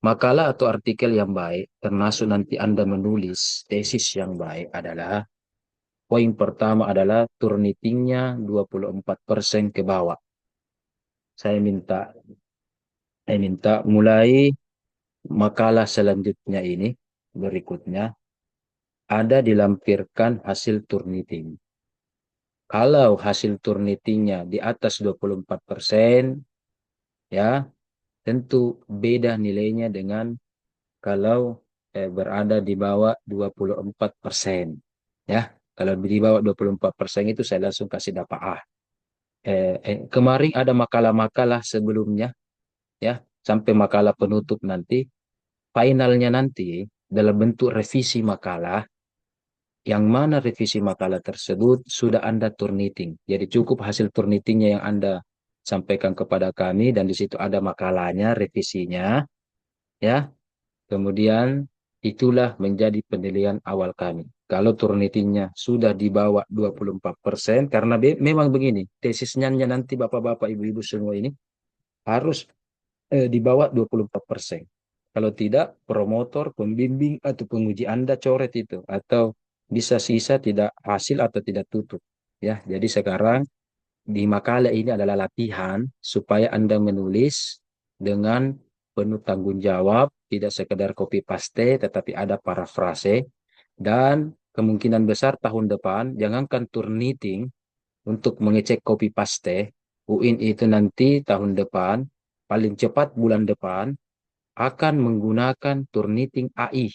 makalah atau artikel yang baik, termasuk nanti Anda menulis tesis yang baik adalah, poin pertama adalah Turnitingnya 24% ke bawah. Saya minta mulai makalah selanjutnya ini, berikutnya, ada dilampirkan hasil Turniting. Kalau hasil Turnitingnya di atas 24%, ya, tentu beda nilainya dengan kalau berada di bawah 24%. Ya, kalau di bawah 24% itu saya langsung kasih dapat A. Kemarin ada makalah-makalah sebelumnya, ya, sampai makalah penutup nanti, finalnya nanti dalam bentuk revisi makalah, yang mana revisi makalah tersebut sudah Anda turniting. Jadi cukup hasil turnitingnya yang Anda sampaikan kepada kami, dan di situ ada makalahnya, revisinya, ya. Kemudian itulah menjadi penilaian awal kami. Kalau turnitingnya sudah di bawah 24%, karena memang begini, tesisnya nanti bapak-bapak, ibu-ibu semua ini harus di bawah 24%. Kalau tidak, promotor, pembimbing, atau penguji Anda coret itu. Atau bisa sisa tidak hasil atau tidak tutup. Ya, jadi sekarang di makalah ini adalah latihan supaya Anda menulis dengan penuh tanggung jawab, tidak sekedar copy paste, tetapi ada parafrase. Dan kemungkinan besar tahun depan, jangankan Turniting untuk mengecek copy paste, UIN itu nanti tahun depan, paling cepat bulan depan, akan menggunakan Turniting AI.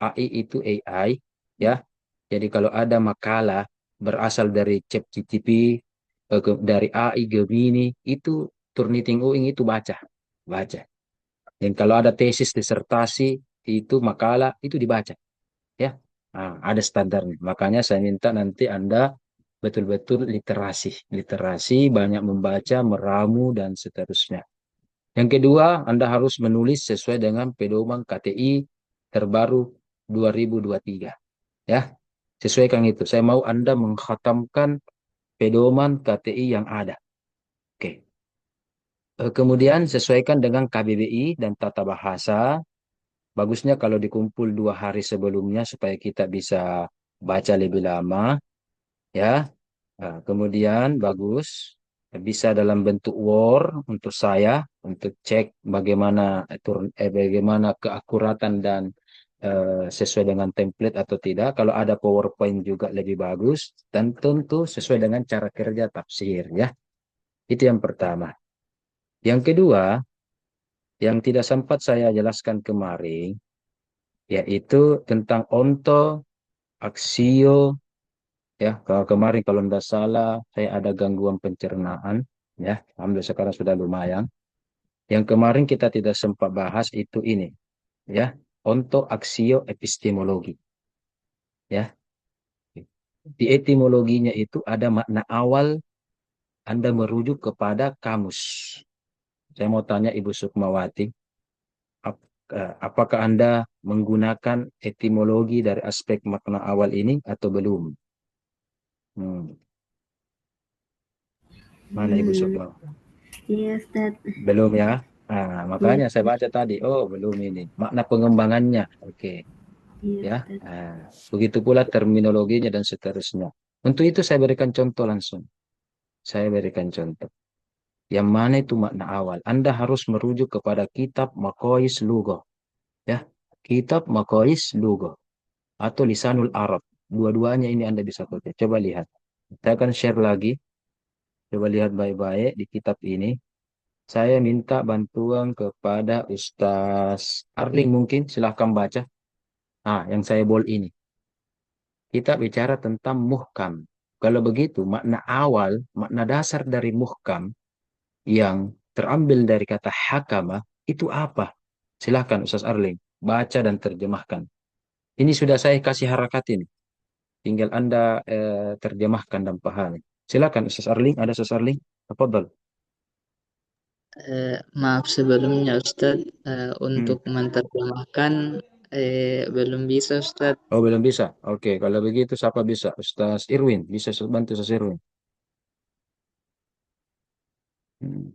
AI itu AI, ya. Jadi kalau ada makalah berasal dari ChatGPT, dari AI Gemini, itu Turniting UIN itu baca. Dan kalau ada tesis disertasi, itu makalah, itu dibaca. Ya, nah, ada standarnya. Makanya saya minta nanti Anda betul-betul literasi, banyak membaca, meramu, dan seterusnya. Yang kedua, Anda harus menulis sesuai dengan pedoman KTI terbaru 2023. Ya, sesuaikan itu. Saya mau Anda mengkhatamkan pedoman KTI yang ada. Oke. Kemudian sesuaikan dengan KBBI dan tata bahasa. Bagusnya kalau dikumpul 2 hari sebelumnya supaya kita bisa baca lebih lama. Ya. Nah, kemudian bagus bisa dalam bentuk Word untuk saya, untuk cek bagaimana keakuratan dan sesuai dengan template atau tidak. Kalau ada PowerPoint juga lebih bagus, dan tentu sesuai dengan cara kerja tafsir, ya. Itu yang pertama. Yang kedua, yang tidak sempat saya jelaskan kemarin, yaitu tentang onto, aksio. Ya, kalau kemarin kalau tidak salah saya ada gangguan pencernaan, ya. Alhamdulillah sekarang sudah lumayan. Yang kemarin kita tidak sempat bahas itu ini, ya, onto, aksio, epistemologi, ya. Di etimologinya itu ada makna awal, Anda merujuk kepada kamus. Saya mau tanya Ibu Sukmawati, apakah Anda menggunakan etimologi dari aspek makna awal ini atau belum? Mana Ibu Sukmawati? Iya, Ustaz. Belum, ya. Nah, makanya saya baca tadi, oh belum ini. Makna pengembangannya, oke. Iya, Ya, Ustaz. begitu pula terminologinya dan seterusnya. Untuk itu saya berikan contoh langsung. Saya berikan contoh. Yang mana itu makna awal? Anda harus merujuk kepada kitab Maqais Lughah. Ya, kitab Maqais Lughah atau Lisanul Arab. Dua-duanya ini Anda bisa baca. Coba lihat. Saya akan share lagi. Coba lihat baik-baik di kitab ini. Saya minta bantuan kepada Ustaz Arling, mungkin silahkan baca. Yang saya bold ini. Kita bicara tentang muhkam. Kalau begitu, makna awal, makna dasar dari muhkam yang terambil dari kata hakama, itu apa? Silahkan Ustaz Arling. baca dan terjemahkan. Ini sudah saya kasih harakat ini. Tinggal Anda terjemahkan dan pahami. Silakan Ustaz Arling, ada Ustaz Arling? Tafadhal. Maaf sebelumnya Ustadz, Hmm. untuk menerjemahkan belum bisa Ustadz. Oh, belum bisa. Oke, kalau begitu siapa bisa? Ustaz Irwin, bisa bantu Ustaz Irwin. Hmm.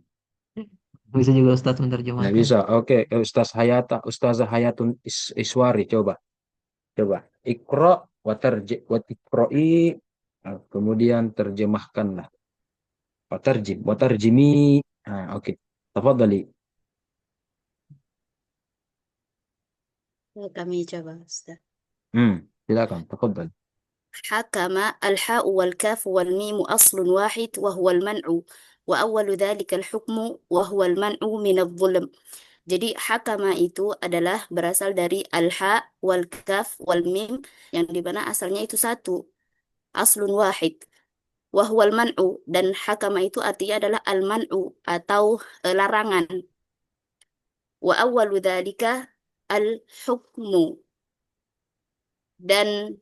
Bisa juga Ustadz Nggak menerjemahkan. bisa. Oke, Ustazah Hayatun Iswari, coba. Coba. Iqra iqra'i, kemudian terjemahkanlah. Watarjimi. Oke. Tafadhali. Kami coba, Ustaz. Silakan. Tafadhal. حكم الحاء والكاف والميم أصل واحد وهو المنع وأول ذلك الحكم وهو المنع من الظلم. Jadi hakama itu adalah berasal dari al-ha, wal-kaf, wal-mim yang di mana asalnya itu satu, aslun wahid. Wahwal man'u, dan hakama itu artinya adalah al-man'u atau larangan. Wa awwalu dzalika al-hukmu, dan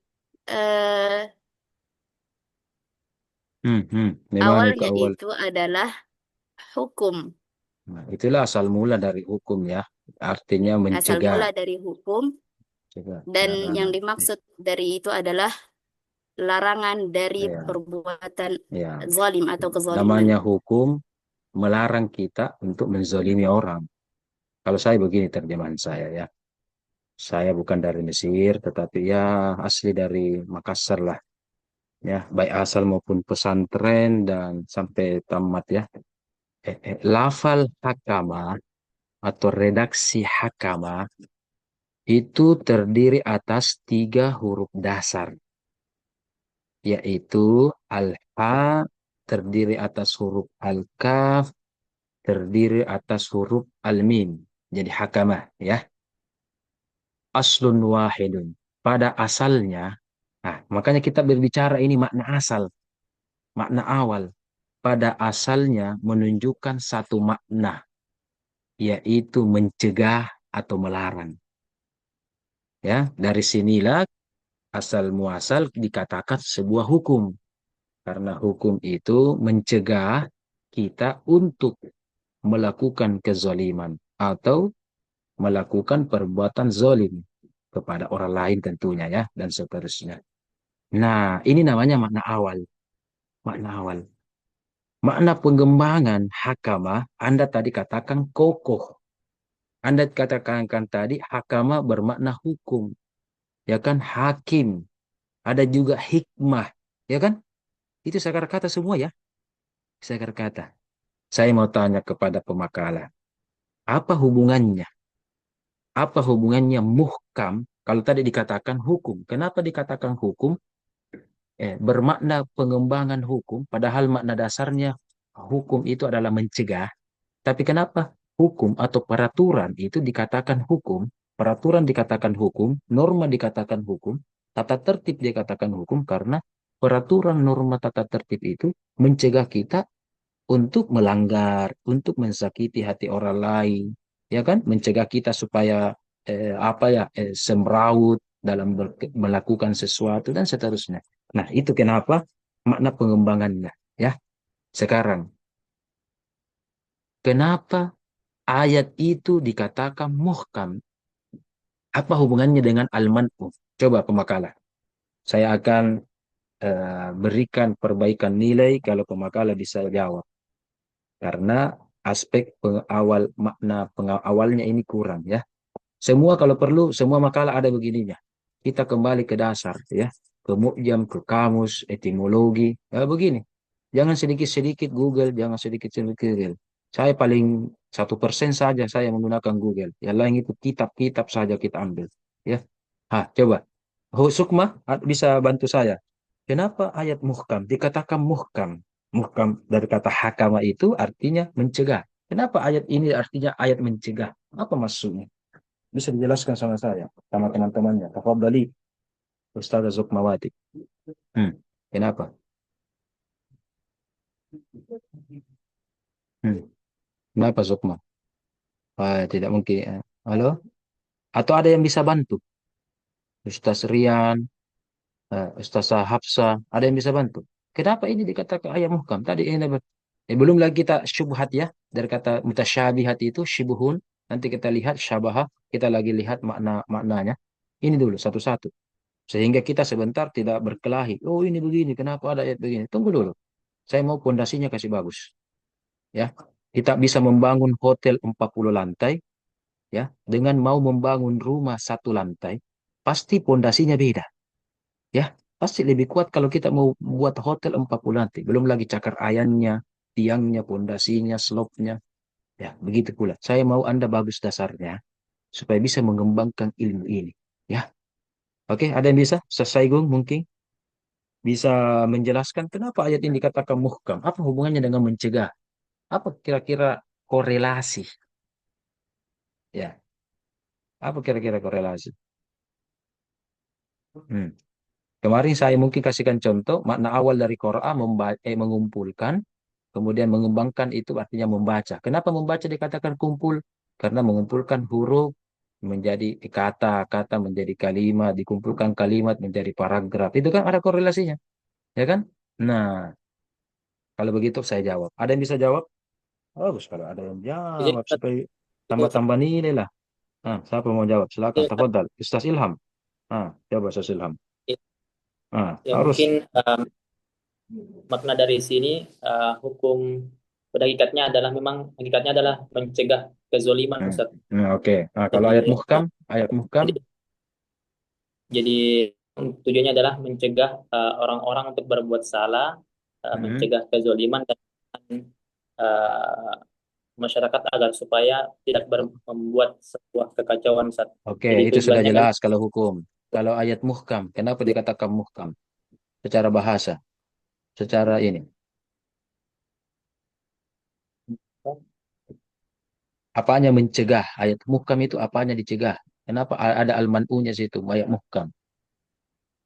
Di mana itu awalnya awal? itu adalah hukum. Nah, itulah asal mula dari hukum ya. Artinya Asal mencegah. mula dari hukum, Cegah. dan yang Larangan. dimaksud dari itu adalah larangan dari Ya, perbuatan ya. zalim atau kezaliman. Namanya hukum melarang kita untuk menzalimi orang. Kalau saya begini terjemahan saya ya. Saya bukan dari Mesir, tetapi ya asli dari Makassar lah. Ya, baik asal maupun pesantren dan sampai tamat ya. Lafal hakama atau redaksi hakama itu terdiri atas 3 huruf dasar, yaitu al-ha terdiri atas huruf al-kaf, terdiri atas huruf al-mim. Jadi hakama ya. Aslun wahidun. Pada asalnya, nah makanya kita berbicara ini makna asal, makna awal. Pada asalnya menunjukkan satu makna, yaitu mencegah atau melarang. Ya, dari sinilah asal muasal dikatakan sebuah hukum. Karena hukum itu mencegah kita untuk melakukan kezaliman atau melakukan perbuatan zalim kepada orang lain tentunya ya, dan seterusnya. Nah, ini namanya makna awal. Makna awal. Makna pengembangan hakama, Anda tadi katakan kokoh. Anda katakan tadi hakama bermakna hukum. Ya kan, hakim. Ada juga hikmah. Ya kan? Itu sakar kata semua ya. Sakar kata. Saya mau tanya kepada pemakalah. Apa hubungannya? Apa hubungannya muhkam? Kalau tadi dikatakan hukum. Kenapa dikatakan hukum? Bermakna pengembangan hukum. Padahal makna dasarnya hukum itu adalah mencegah. Tapi kenapa hukum atau peraturan itu dikatakan hukum? Peraturan dikatakan hukum, norma dikatakan hukum, tata tertib dikatakan hukum karena peraturan norma tata tertib itu mencegah kita untuk melanggar, untuk mensakiti hati orang lain, ya kan? Mencegah kita supaya semrawut dalam melakukan sesuatu dan seterusnya. Nah, itu kenapa makna pengembangannya, ya. Sekarang, kenapa ayat itu dikatakan muhkam? Apa hubungannya dengan al-man'u? Coba pemakalah. Saya akan berikan perbaikan nilai kalau pemakalah bisa jawab. Karena aspek pengawal makna pengawalnya ini kurang ya. Semua kalau perlu, semua makalah ada begininya. Kita kembali ke dasar ya. Ke mu'jam, ke kamus, etimologi. Ya, begini. Jangan sedikit-sedikit Google, jangan sedikit-sedikit Google. Saya paling 1% saja saya menggunakan Google. Yang lain itu kitab-kitab saja kita ambil. Ya. Coba. Sukma bisa bantu saya. Kenapa ayat muhkam dikatakan muhkam? Muhkam dari kata hakama itu artinya mencegah. Kenapa ayat ini artinya ayat mencegah? Apa maksudnya? Bisa dijelaskan sama saya, sama teman-temannya. Tafadhali, Ustaz Zukmawati. Kenapa? Kenapa Zukma? Tidak mungkin. Halo? Atau ada yang bisa bantu? Ustaz Rian, Ustazah Hafsah, ada yang bisa bantu? Kenapa ini dikatakan ayat muhkam? Tadi ini belum lagi kita syubhat ya, dari kata mutasyabihat itu syubuhun. Nanti kita lihat syabahah, kita lagi lihat maknanya. Ini dulu satu-satu. Sehingga kita sebentar tidak berkelahi. Oh ini begini, kenapa ada ayat begini? Tunggu dulu. Saya mau pondasinya kasih bagus. Ya, kita bisa membangun hotel 40 lantai, ya, dengan mau membangun rumah 1 lantai, pasti pondasinya beda. Ya, pasti lebih kuat kalau kita mau buat hotel 40 lantai. Belum lagi cakar ayamnya, tiangnya, pondasinya, slope-nya. Ya, begitu pula. Saya mau Anda bagus dasarnya supaya bisa mengembangkan ilmu ini. Ya, oke, ada yang bisa? Selesai, Gung, mungkin bisa menjelaskan kenapa ayat ini dikatakan muhkam. Apa hubungannya dengan mencegah? Apa kira-kira korelasi? Ya, apa kira-kira korelasi? Hmm. Kemarin saya mungkin kasihkan contoh, makna awal dari Quran mengumpulkan, kemudian mengembangkan itu artinya membaca. Kenapa membaca dikatakan kumpul? Karena mengumpulkan huruf menjadi kata, kata menjadi kalimat, dikumpulkan kalimat menjadi paragraf. Itu kan ada korelasinya, ya kan? Nah, kalau begitu saya jawab. Ada yang bisa jawab? Bagus kalau ada yang Izin jawab Ustaz, supaya izin Ustaz. tambah-tambah nilai lah. Siapa mau jawab? Silakan, Izin, Ustaz. tafadhal. Ustaz Ilham. Coba Ustaz Ilham. Ya Harus. mungkin makna dari sini hukum pada hakikatnya adalah memang hakikatnya adalah mencegah kezoliman Hmm. Ustaz. Oke. Kalau Jadi ayat muhkam, jadi, jadi tujuannya adalah mencegah orang-orang untuk berbuat salah, mencegah kezoliman dan uh, masyarakat agar supaya tidak membuat sebuah kekacauan Ustaz. Oke, Jadi itu sudah tujuannya memang jelas kalau hukum. Kalau ayat muhkam, kenapa dikatakan muhkam? Secara bahasa, secara ini. Apanya mencegah? Ayat muhkam itu apanya dicegah? Kenapa ada al-man'unya situ, ayat muhkam?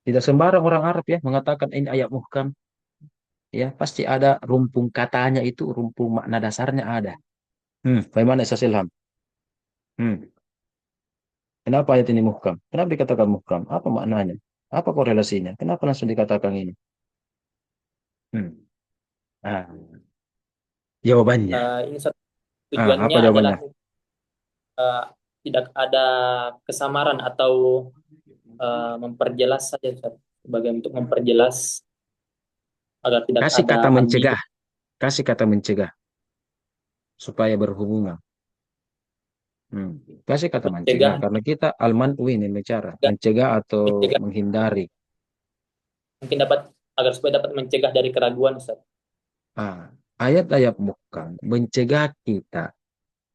Tidak sembarang orang Arab ya mengatakan ini ayat muhkam. Ya, pasti ada rumpun katanya itu, rumpun makna dasarnya ada. Bagaimana Ustaz Ilham? Hmm. Kenapa ayat ini muhkam? Kenapa dikatakan muhkam? Apa maknanya? Apa korelasinya? Kenapa langsung dikatakan ini? Hmm. Ah, jawabannya. ini Ustaz, Apa tujuannya adalah jawabannya? uh, tidak ada kesamaran atau memperjelas saja Ustaz. Sebagai untuk memperjelas agar tidak Kasih ada kata ambigu mencegah. Kasih kata mencegah supaya berhubungan. Kasih kata mencegah mencegah karena kita al-man'u ini bicara mencegah atau mencegah menghindari. mungkin dapat agar supaya dapat mencegah dari keraguan Ustaz. Ayat-ayat bukan mencegah kita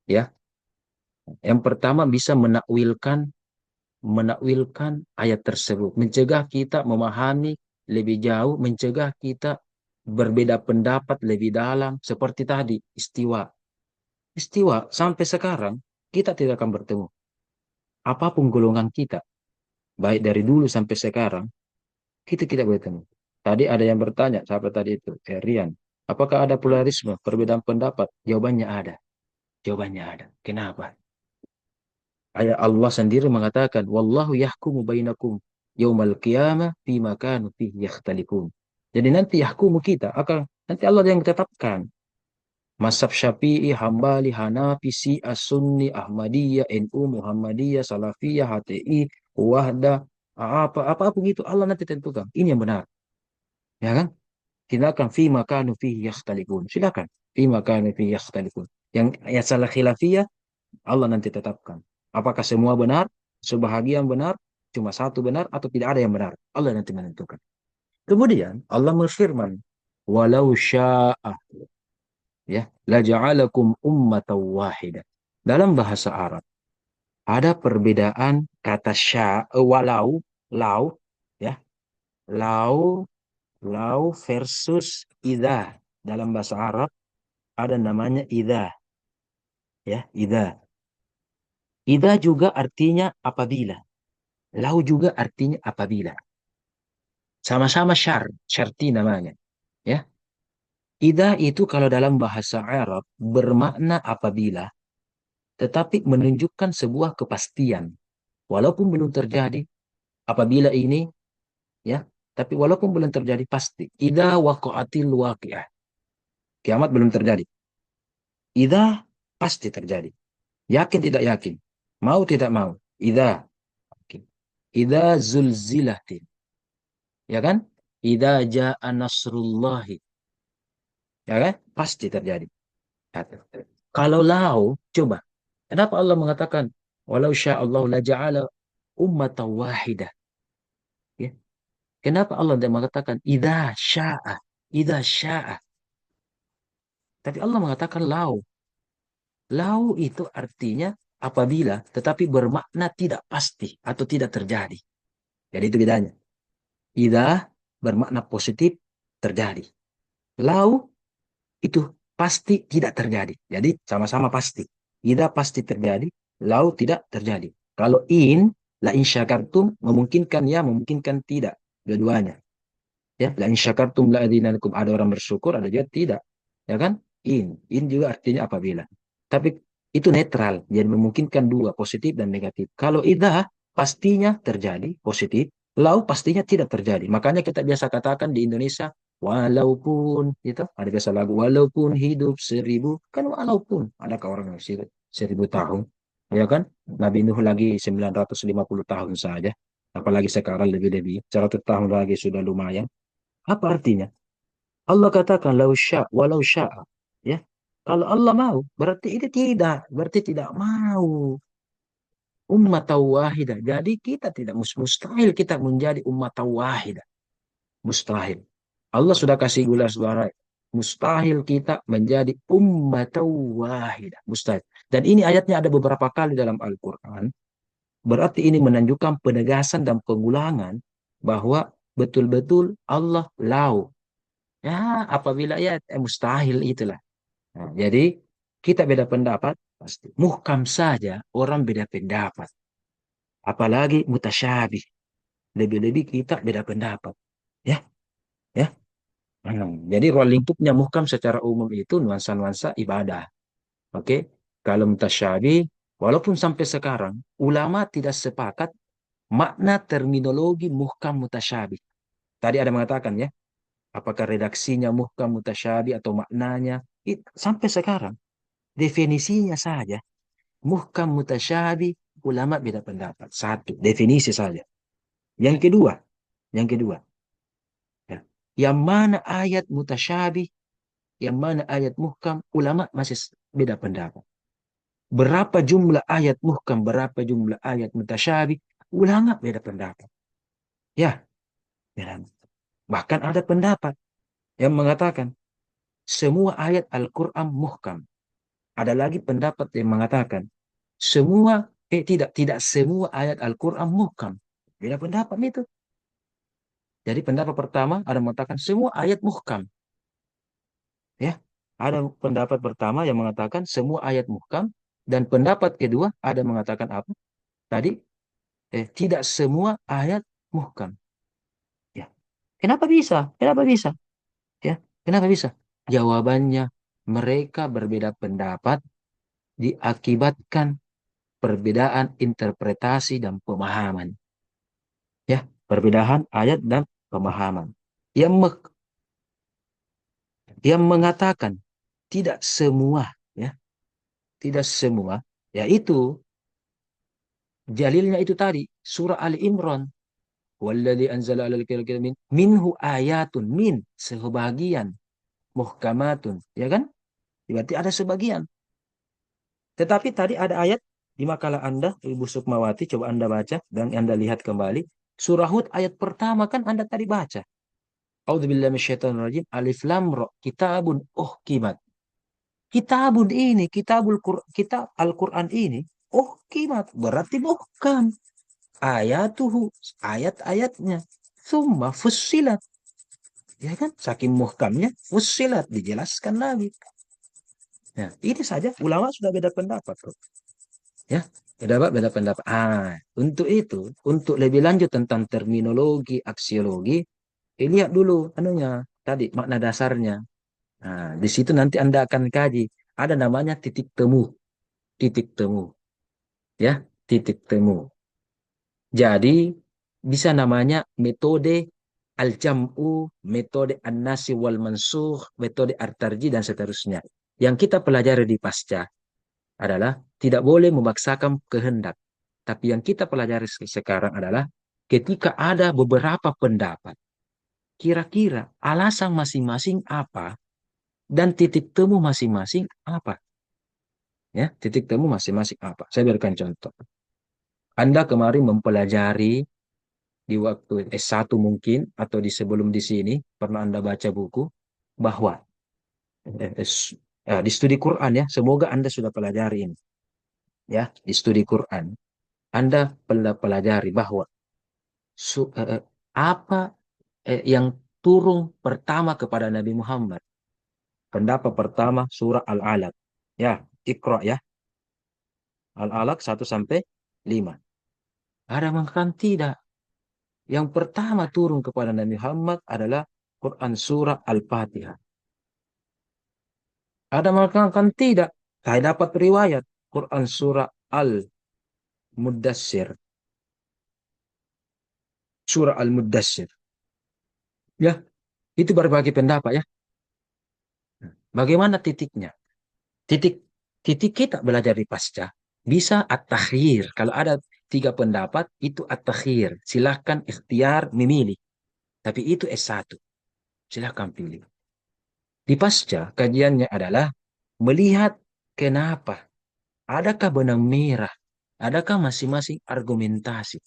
ya. Yang pertama bisa menakwilkan ayat tersebut, mencegah kita memahami lebih jauh, mencegah kita berbeda pendapat lebih dalam seperti tadi istiwa. Istiwa sampai sekarang kita tidak akan bertemu. Apapun golongan kita, baik dari dulu sampai sekarang, kita tidak bertemu. Tadi ada yang bertanya, siapa tadi itu? Rian. Apakah ada pluralisme, perbedaan pendapat? Jawabannya ada. Jawabannya ada. Kenapa? Ayat Allah sendiri mengatakan, Wallahu yahkumu bainakum yaumal qiyamah fima kanu fihi yakhtalifun. Jadi nanti yahkumu kita akan nanti Allah yang tetapkan. Mazhab Syafi'i, Hambali, Hanafi, Syiah, Sunni, Ahmadiyah, NU, Muhammadiyah, Salafiyah, HTI, Wahdah, apa begitu Allah nanti tentukan. Ini yang benar. Ya kan? Silakan fima kanu fihi yakhtalifun. Silakan fima kanu fihi yakhtalifun. Yang ayat salah khilafiyah Allah nanti tetapkan. Apakah semua benar, sebahagian benar, cuma satu benar, atau tidak ada yang benar. Allah nanti menentukan. Kemudian Allah berfirman, walau sya'a ya, la ja'alakum ummatan wahidah. Dalam bahasa Arab ada perbedaan kata walau, lau, ya, lau, lau versus idza. Dalam bahasa Arab ada namanya idza, ya, idza. Idza juga artinya apabila. Lau juga artinya apabila. Sama-sama syarti namanya. Ya. Idza itu kalau dalam bahasa Arab bermakna apabila, tetapi menunjukkan sebuah kepastian. walaupun belum terjadi, apabila ini, ya, tapi walaupun belum terjadi pasti. Idza waqa'atil waqi'ah. Kiamat belum terjadi. Idza pasti terjadi. Yakin tidak yakin. Mau tidak mau. Idza. Idza zulzilatin. Ya kan? Idza ja'a nasrullahi. Ya kan? Pasti terjadi. Kalau lau, coba. Kenapa Allah mengatakan walau sya'allahu la ja'ala ummatan wahidah? Ya. Kenapa Allah tidak mengatakan idza sya'a? Idza sya'a. Tapi Allah mengatakan lau. Lau itu artinya apabila, tetapi bermakna tidak pasti atau tidak terjadi. Jadi itu bedanya. Idza bermakna positif terjadi. Lau itu pasti tidak terjadi. Jadi sama-sama pasti. Idza pasti terjadi, lau tidak terjadi. Kalau la in syakartum memungkinkan ya, memungkinkan tidak. Dua-duanya. Ya, la in syakartum la adzinakum, ada orang bersyukur, ada juga tidak. Ya kan? In juga artinya apabila. Tapi itu netral, jadi memungkinkan dua, positif dan negatif. Kalau idza pastinya terjadi positif, lau pastinya tidak terjadi. Makanya kita biasa katakan di Indonesia, walaupun itu ada biasa lagu, walaupun hidup 1000, kan walaupun adakah orang yang hidup 1000 tahun, ya kan? Nabi Nuh lagi 950 tahun saja, apalagi sekarang lebih-lebih 100 tahun lagi sudah lumayan. Apa artinya? Allah katakan lau walau sya'a, ya. Kalau Allah mau, berarti ini tidak, berarti tidak mau. Umat wahidah. Jadi kita tidak mustahil kita menjadi umat wahidah. Mustahil. Allah sudah kasih gelar suara. Mustahil kita menjadi umat wahidah. Mustahil. Dan ini ayatnya ada beberapa kali dalam Al-Quran. Berarti ini menunjukkan penegasan dan pengulangan bahwa betul-betul Allah lau. Ya, apabila ya mustahil itulah. Nah, jadi kita beda pendapat pasti. Muhkam saja orang beda pendapat. Apalagi mutasyabih. Lebih-lebih kita beda pendapat. Ya, ya. Jadi ruang lingkupnya muhkam secara umum itu nuansa-nuansa ibadah. Oke. Kalau mutasyabih, walaupun sampai sekarang ulama tidak sepakat makna terminologi muhkam mutasyabih. Tadi ada mengatakan ya, apakah redaksinya muhkam mutasyabih atau maknanya? Sampai sekarang definisinya saja muhkam mutasyabih, ulama beda pendapat. Satu, definisi saja. Yang kedua, ya, yang mana ayat mutasyabih, yang mana ayat muhkam, ulama masih beda pendapat. Berapa jumlah ayat muhkam, berapa jumlah ayat mutasyabih, ulama beda pendapat. Ya, beda. Bahkan ada pendapat yang mengatakan semua ayat Al-Quran muhkam. Ada lagi pendapat yang mengatakan tidak semua ayat Al-Quran muhkam. Beda pendapat itu. Jadi pendapat pertama ada mengatakan semua ayat muhkam. Ya, ada pendapat pertama yang mengatakan semua ayat muhkam, dan pendapat kedua ada mengatakan apa? Tadi tidak semua ayat muhkam. Ya. Kenapa bisa? Kenapa bisa? Ya, kenapa bisa? Jawabannya mereka berbeda pendapat diakibatkan perbedaan interpretasi dan pemahaman. Ya, perbedaan ayat dan pemahaman. Yang mengatakan tidak semua, ya, tidak semua, yaitu dalilnya itu tadi surah Ali Imran, walladzi anzala 'alal kitabi minhu ayatun, min sebagian, muhkamatun, ya kan? Berarti ada sebagian. Tetapi tadi ada ayat di makalah Anda, Ibu Sukmawati, coba Anda baca dan Anda lihat kembali. Surah Hud ayat pertama kan Anda tadi baca. A'udzubillahi minasyaitonirrajim. Alif lam ra, kitabun uhkimat. Kitabun ini, kitab Al-Quran ini, uhkimat, berarti muhkam. Ayatuhu, ayat-ayatnya. Thumma fussilat. Ya kan? Saking muhkamnya, fussilat, dijelaskan lagi. Nah, ini saja ulama sudah beda pendapat kok. Ya, beda pendapat. Untuk itu, untuk lebih lanjut tentang terminologi aksiologi, lihat dulu anunya tadi makna dasarnya. Nah, di situ nanti Anda akan kaji. Ada namanya titik temu. Titik temu. Ya, titik temu. Jadi bisa namanya metode al-jam'u, metode an-nasi wal mansukh, metode at-tarjih dan seterusnya. Yang kita pelajari di pasca adalah tidak boleh memaksakan kehendak. Tapi yang kita pelajari sekarang adalah ketika ada beberapa pendapat, kira-kira alasan masing-masing apa dan titik temu masing-masing apa. Ya, titik temu masing-masing apa. Saya berikan contoh. Anda kemarin mempelajari di waktu S1 mungkin atau sebelum di sini pernah Anda baca buku bahwa di studi Quran ya, semoga Anda sudah pelajari ini. Ya, di studi Quran Anda pelajari bahwa apa yang turun pertama kepada Nabi Muhammad. Pendapat pertama surah Al-Alaq. Ya, Iqra ya. Al-Alaq 1 sampai 5. Ada mengatakan tidak. Yang pertama turun kepada Nabi Muhammad adalah Quran surah Al-Fatihah. Ada mengatakan tidak. Saya dapat riwayat Quran surah Al-Muddassir. Surah Al-Muddassir. Ya, itu berbagai pendapat ya. Bagaimana titiknya? Titik kita belajar di pasca bisa at-takhir. Kalau ada 3 pendapat itu at-takhir. Silahkan ikhtiar memilih. Tapi itu S1. Silahkan pilih. Di pasca kajiannya adalah melihat kenapa. Adakah benang merah? Adakah masing-masing argumentasi?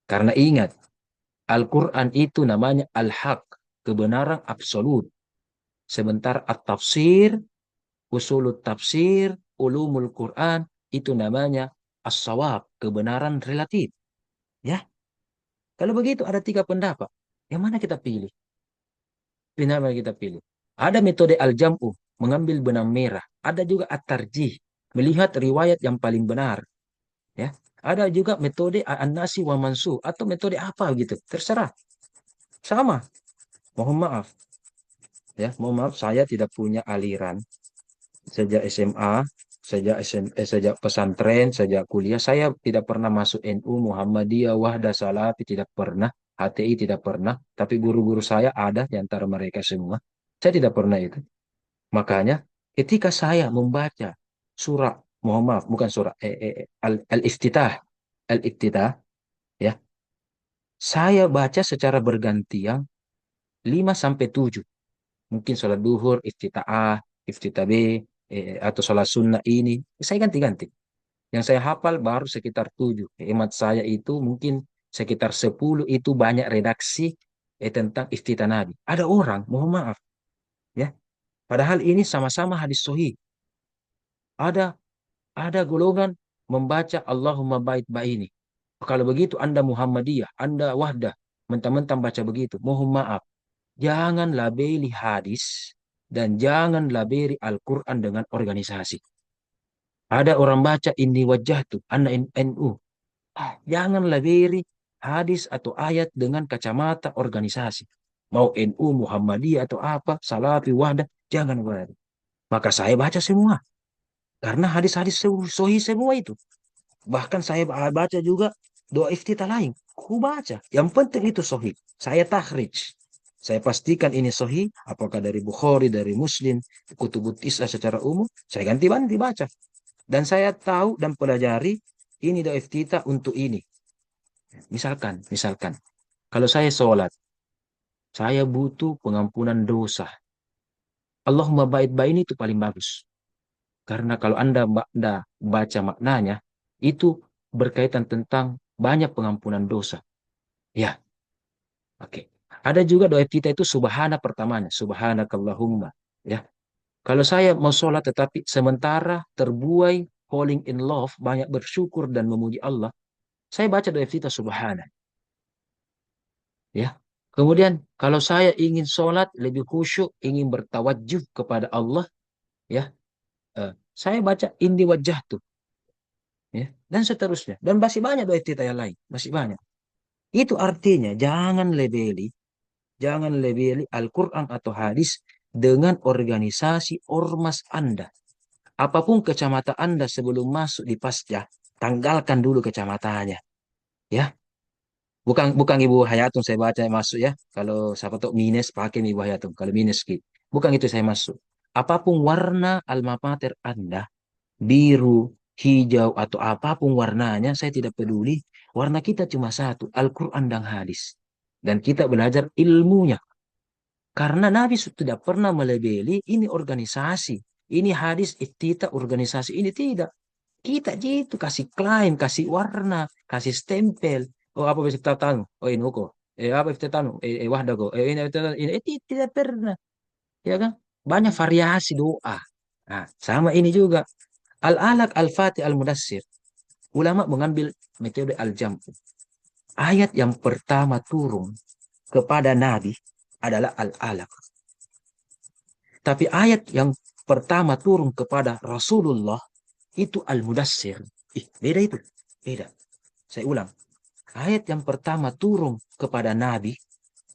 Karena ingat, Al-Quran itu namanya al-haq, kebenaran absolut. Sementara at-tafsir, usulut tafsir, ulumul Quran, itu namanya as-sawab, kebenaran relatif. Ya, kalau begitu ada 3 pendapat. Yang mana kita pilih? Benar mana kita pilih? Ada metode al-jam'u, mengambil benang merah. Ada juga at-tarjih, melihat riwayat yang paling benar. Ya, ada juga metode an-nasi wa mansu atau metode apa gitu, terserah. Sama. Mohon maaf. Ya, mohon maaf saya tidak punya aliran. Sejak SMA, sejak pesantren, sejak kuliah saya tidak pernah masuk NU, Muhammadiyah, Wahdah, Salafi tidak pernah, HTI tidak pernah, tapi guru-guru saya ada di antara mereka semua. Saya tidak pernah itu. Makanya ketika saya membaca surah, mohon maaf, bukan surah, al-iftitah, al-iftitah, ya, saya baca secara bergantian 5 sampai 7. Mungkin sholat duhur, iftitah A, iftitah B, atau sholat sunnah ini. Saya ganti-ganti. Yang saya hafal baru sekitar 7. Hemat saya itu mungkin sekitar 10 itu banyak redaksi tentang iftitah Nabi. Ada orang, mohon maaf, ya. Padahal ini sama-sama hadis sahih. Ada golongan membaca Allahumma bait ini. Kalau begitu Anda Muhammadiyah, Anda Wahdah, mentang-mentang baca begitu. Mohon maaf, jangan labeli hadis dan jangan labeli Al-Quran dengan organisasi. Ada orang baca ini wajah tuh, anak NU. Jangan labeli hadis atau ayat dengan kacamata organisasi. Mau NU, Muhammadiyah atau apa, Salafi, Wahdah, jangan labeli. Maka saya baca semua. Karena hadis-hadis sahih semua itu. Bahkan saya baca juga doa iftitah lain. Ku baca. Yang penting itu sahih. Saya takhrij. Saya pastikan ini sahih. Apakah dari Bukhari, dari Muslim, kutubut tis'ah secara umum. Saya ganti-ganti baca. Dan saya tahu dan pelajari ini doa iftitah untuk ini. Misalkan. Kalau saya sholat, saya butuh pengampunan dosa. Allahumma bait ini itu paling bagus. Karena kalau Anda baca maknanya, itu berkaitan tentang banyak pengampunan dosa. Ya, oke. Ada juga doa kita itu subhana pertamanya, subhanakallahumma. Ya, kalau saya mau sholat tetapi sementara terbuai, falling in love, banyak bersyukur dan memuji Allah, saya baca doa kita subhana. Ya, kemudian kalau saya ingin sholat lebih khusyuk, ingin bertawajjuh kepada Allah, ya, saya baca indi wajah tuh. Ya, dan seterusnya. Dan masih banyak doa iftitah yang lain, masih banyak. Itu artinya jangan labeli Al-Quran atau hadis dengan organisasi ormas Anda. Apapun kacamata Anda sebelum masuk di pasca, tanggalkan dulu kacamatanya. Ya, bukan Ibu Hayatum saya baca masuk ya. Kalau siapa tahu minus pakai Ibu Hayatum. Kalau minus gitu. Bukan itu saya masuk. Apapun warna alma mater Anda, biru, hijau, atau apapun warnanya, saya tidak peduli. Warna kita cuma satu, Al-Quran dan hadis. Dan kita belajar ilmunya. Karena Nabi tidak pernah melebeli ini organisasi. Ini hadis, iftita organisasi. Ini tidak. Kita gitu kasih klaim, kasih warna, kasih stempel. Oh apa bisa kita tahu? Oh ini kok. Apa bisa tahu? Wahdago. Ini tidak pernah. Ya kan? Banyak variasi doa. Nah, sama ini juga. Al-alaq al-fatih al-mudassir. Ulama mengambil metode al-jam'. Ayat yang pertama turun kepada Nabi adalah al-alaq. Tapi ayat yang pertama turun kepada Rasulullah itu al-mudassir. Beda itu. Beda. Saya ulang. Ayat yang pertama turun kepada Nabi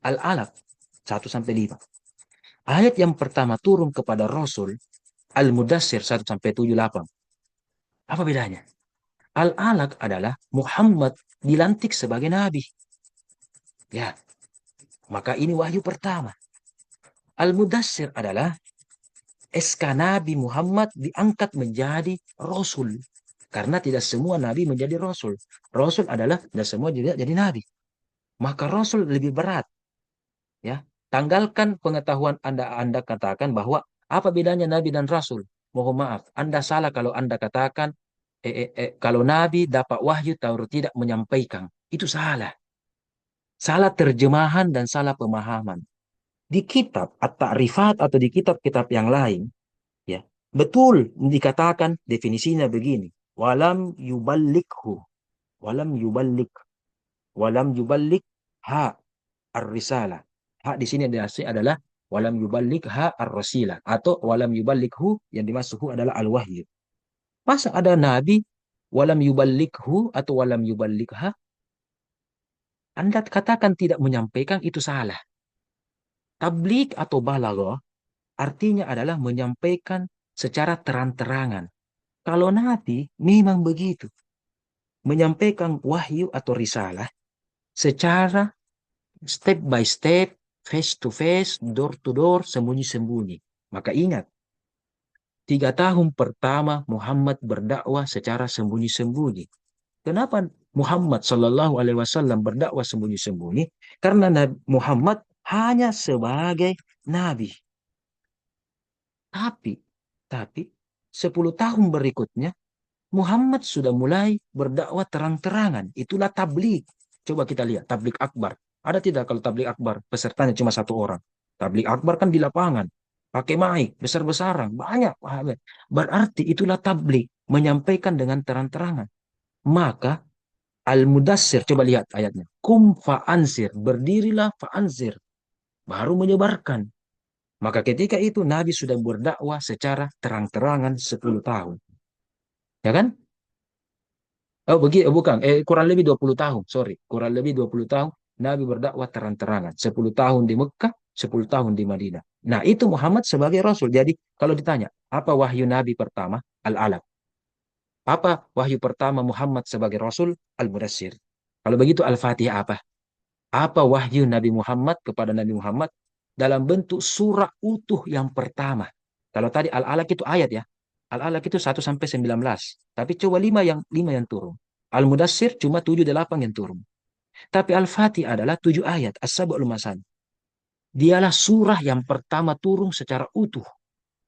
al-alaq 1-5. Ayat yang pertama turun kepada Rasul al-mudassir 1-7-8. Apa bedanya? Al-alaq adalah Muhammad dilantik sebagai nabi. Ya, maka ini wahyu pertama. Al-mudassir adalah SK Nabi Muhammad diangkat menjadi Rasul. Karena tidak semua Nabi menjadi Rasul. Rasul adalah tidak semua juga jadi Nabi. Maka Rasul lebih berat. Ya, tanggalkan pengetahuan Anda katakan bahwa apa bedanya Nabi dan Rasul. Mohon maaf, Anda salah kalau Anda katakan kalau Nabi dapat wahyu tahu tidak menyampaikan. Itu salah. Salah terjemahan dan salah pemahaman. Di kitab At-Ta'rifat atau di kitab-kitab yang lain, ya, betul dikatakan definisinya begini. Walam yuballikhu. Walam yuballik. Walam yuballik ha ar-risalah. Ha di sini adalah walam yuballik ha ar-rasilah. Atau walam yuballikhu yang dimaksud adalah al-wahyu. Masa ada nabi walam yuballikhu atau walam yuballikha? Anda katakan tidak menyampaikan itu salah. Tablik atau balaghah artinya adalah menyampaikan secara terang-terangan. Kalau Nabi memang begitu. Menyampaikan wahyu atau risalah secara step by step, face to face, door to door, sembunyi-sembunyi. Maka ingat, 3 tahun pertama Muhammad berdakwah secara sembunyi-sembunyi. Kenapa Muhammad Shallallahu Alaihi Wasallam berdakwah sembunyi-sembunyi? Karena Muhammad hanya sebagai nabi. Tapi 10 tahun berikutnya Muhammad sudah mulai berdakwah terang-terangan. Itulah tablik. Coba kita lihat tablik akbar. Ada tidak kalau tablik akbar pesertanya cuma 1 orang? Tablik akbar kan di lapangan. Pakai mic, besar-besaran, banyak. Berarti itulah tablik. Menyampaikan dengan terang-terangan. Maka Al-Mudassir, coba lihat ayatnya. Kum fa'ansir, berdirilah fa'ansir. Baru menyebarkan. Maka ketika itu Nabi sudah berdakwah secara terang-terangan 10 tahun. Ya kan? Bukan. Kurang lebih 20 tahun. Sorry. Kurang lebih 20 tahun. Nabi berdakwah terang-terangan. 10 tahun di Mekah, 10 tahun di Madinah. Nah, itu Muhammad sebagai Rasul. Jadi, kalau ditanya, apa wahyu Nabi pertama? Al-Alaq. Apa wahyu pertama Muhammad sebagai Rasul? Al-Mudassir. Kalau begitu Al-Fatihah apa? Apa wahyu Nabi Muhammad kepada Nabi Muhammad? Dalam bentuk surah utuh yang pertama. Kalau tadi Al-Alaq itu ayat ya. Al-Alaq itu 1-19. Tapi coba 5 yang turun. Al-Mudassir cuma 7-8 yang turun. Tapi Al-Fatihah adalah 7 ayat. As-Sab'ul Masan. Dialah surah yang pertama turun secara utuh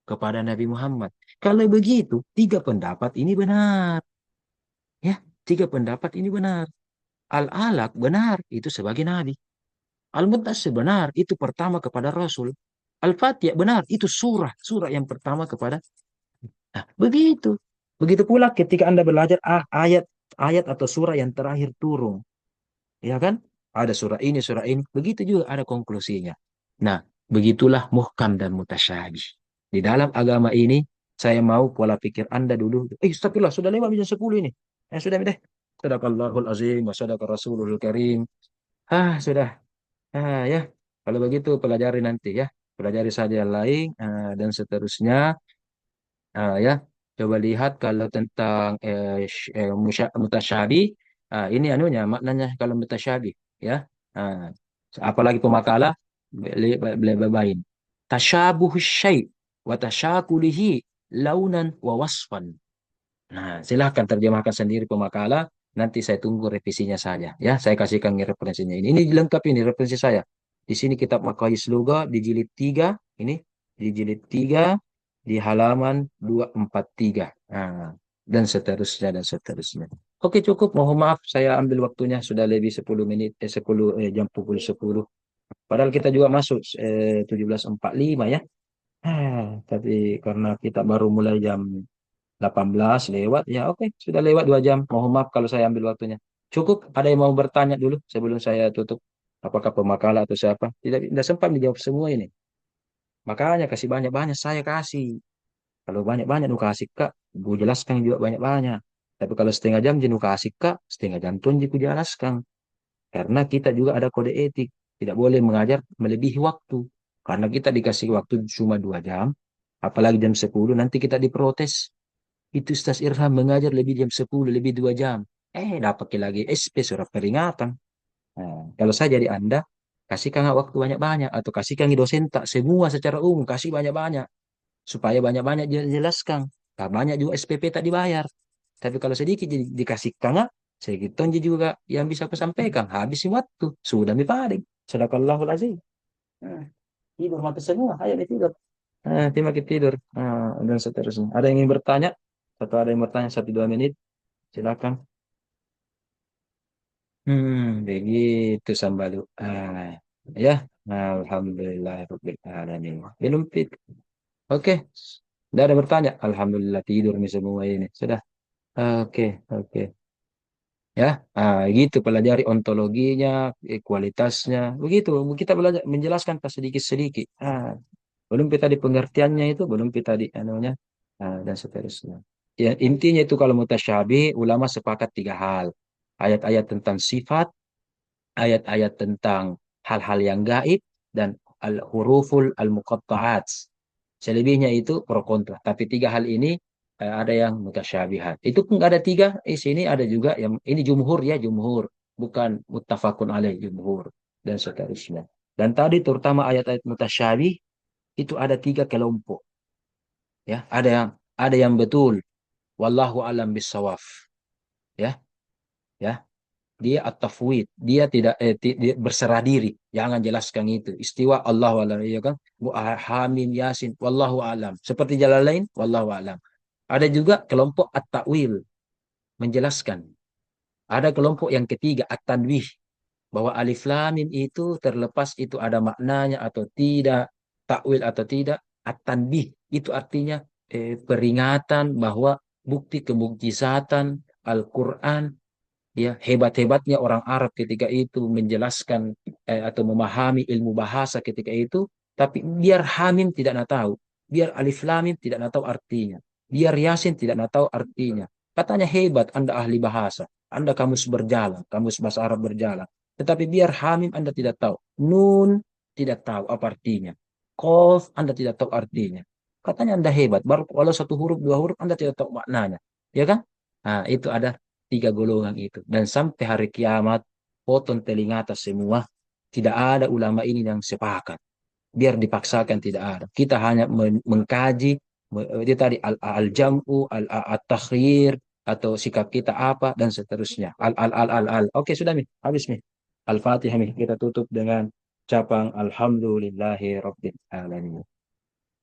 kepada Nabi Muhammad. Kalau begitu, 3 pendapat ini benar. Ya, 3 pendapat ini benar. Al-Alaq benar, itu sebagai Nabi. Al-Mudassir benar, itu pertama kepada Rasul. Al-Fatihah benar, itu surah yang pertama kepada. Nah, begitu. Begitu pula ketika Anda belajar ayat atau surah yang terakhir turun. Ya kan? Ada surah ini. Begitu juga ada konklusinya. Nah, begitulah muhkam dan mutasyabih. Di dalam agama ini, saya mau pola pikir Anda dulu. Astagfirullah, sudah lewat jam 10 ini. Sudah deh. Sadaqallahul azim wa sadaqa rasulul karim. Sudah. Ya. Kalau begitu pelajari nanti ya. Pelajari saja yang lain dan seterusnya. Ya. Coba lihat kalau tentang mutasyabih Ini anunya maknanya kalau mutasyabih ya. Ah, apalagi pemakalah beli babain. Tasyabuh syai' wa tasyakulihi launan wa wasfan. Nah, silahkan terjemahkan sendiri pemakalah. Nanti saya tunggu revisinya saja. Ya, saya kasihkan referensinya ini. Ini lengkap ini referensi saya. Di sini kitab Maqayis Lugha di jilid 3. Ini di jilid 3 di halaman 243. Nah, dan seterusnya dan seterusnya. Oke, cukup. Mohon maaf saya ambil waktunya sudah lebih 10 menit 10 jam pukul 10. Padahal kita juga masuk 17.45 ya. Tapi karena kita baru mulai jam 18 lewat, ya oke, sudah lewat 2 jam. Mohon maaf kalau saya ambil waktunya. Cukup, ada yang mau bertanya dulu sebelum saya tutup? Apakah pemakalah atau siapa? Tidak sempat dijawab semua ini. Makanya kasih banyak-banyak, saya kasih. Kalau banyak-banyak, nu kasih kak, gue jelaskan juga banyak-banyak. Tapi kalau setengah jam, jenuh kasih kak, setengah jam tuh gue jelaskan. Karena kita juga ada kode etik. Tidak boleh mengajar melebihi waktu. Karena kita dikasih waktu cuma 2 jam, apalagi jam 10, nanti kita diprotes. Itu Ustaz Irham mengajar lebih jam 10, lebih 2 jam. Dapat lagi SP surat peringatan. Nah, kalau saya jadi Anda, kasihkan waktu banyak-banyak. Atau kasihkan dosen tak semua secara umum, kasih banyak-banyak. Supaya banyak-banyak jelaskan. Tak banyak juga SPP tak dibayar. Tapi kalau sedikit dikasihkan, sedikit juga yang bisa aku sampaikan. Habis waktu. Sudah mi paling. Sadaqallahul azim. Nah, tidur mati semua. Ayo tidur. Terima kasih tidur. Dan seterusnya. Ada yang ingin bertanya? Atau ada yang bertanya 1-2 menit? Silakan. Begitu Sambalu. Ya. Alhamdulillah. Belum fit. Oke. Tidak ada bertanya. Alhamdulillah tidur nih semua ini. Sudah. Oke. Oke. Ya. Gitu pelajari ontologinya, kualitasnya. Begitu. Kita belajar menjelaskan sedikit-sedikit. Belum kita di pengertiannya itu, belum kita di anunya, dan seterusnya. Ya, intinya itu kalau mutasyabih, ulama sepakat 3 hal. Ayat-ayat tentang sifat, ayat-ayat tentang hal-hal yang gaib, dan al-huruful al-muqatta'at. Selebihnya itu pro kontra. Tapi 3 hal ini ada yang mutasyabihat. Itu pun ada 3, sini ada juga yang, ini jumhur ya, jumhur. Bukan muttafaqun alaih, jumhur. Dan seterusnya. Dan tadi terutama ayat-ayat mutasyabih, itu ada 3 kelompok. Ya, ada yang betul. Wallahu alam bisawaf. Ya, ya. Dia at-tafwid. Dia tidak dia berserah diri. Jangan jelaskan itu. Istiwa Allahu alam, ya kan? Hamim Yasin wallahu alam. Seperti Jalalain wallahu alam. Ada juga kelompok at-ta'wil, menjelaskan. Ada kelompok yang ketiga at-tanwih, bahwa alif lam mim itu terlepas itu ada maknanya atau tidak, takwil atau tidak. At-tanbih itu artinya peringatan bahwa bukti kemukjizatan Al-Quran, ya, hebat-hebatnya orang Arab ketika itu menjelaskan atau memahami ilmu bahasa ketika itu. Tapi biar Hamim tidak nak tahu, biar Alif Lam Mim tidak nak tahu artinya, biar Yasin tidak nak tahu artinya. Katanya hebat Anda ahli bahasa, Anda kamus berjalan, kamus bahasa Arab berjalan. Tetapi biar Hamim Anda tidak tahu, Nun tidak tahu apa artinya, Qaf Anda tidak tahu artinya. Katanya Anda hebat, baru kalau 1 huruf 2 huruf Anda tidak tahu maknanya, ya kan? Itu ada 3 golongan itu. Dan sampai hari kiamat, potong telinga atas semua. Tidak ada ulama ini yang sepakat. Biar dipaksakan tidak ada. Kita hanya mengkaji, itu tadi al-jam'u, al-takhir, atau sikap kita apa, dan seterusnya. Al. Oke, sudah, Mi. Habis, Mi. Al-Fatihah, Mi. Kita tutup dengan capang Alhamdulillahi Rabbil Alamin.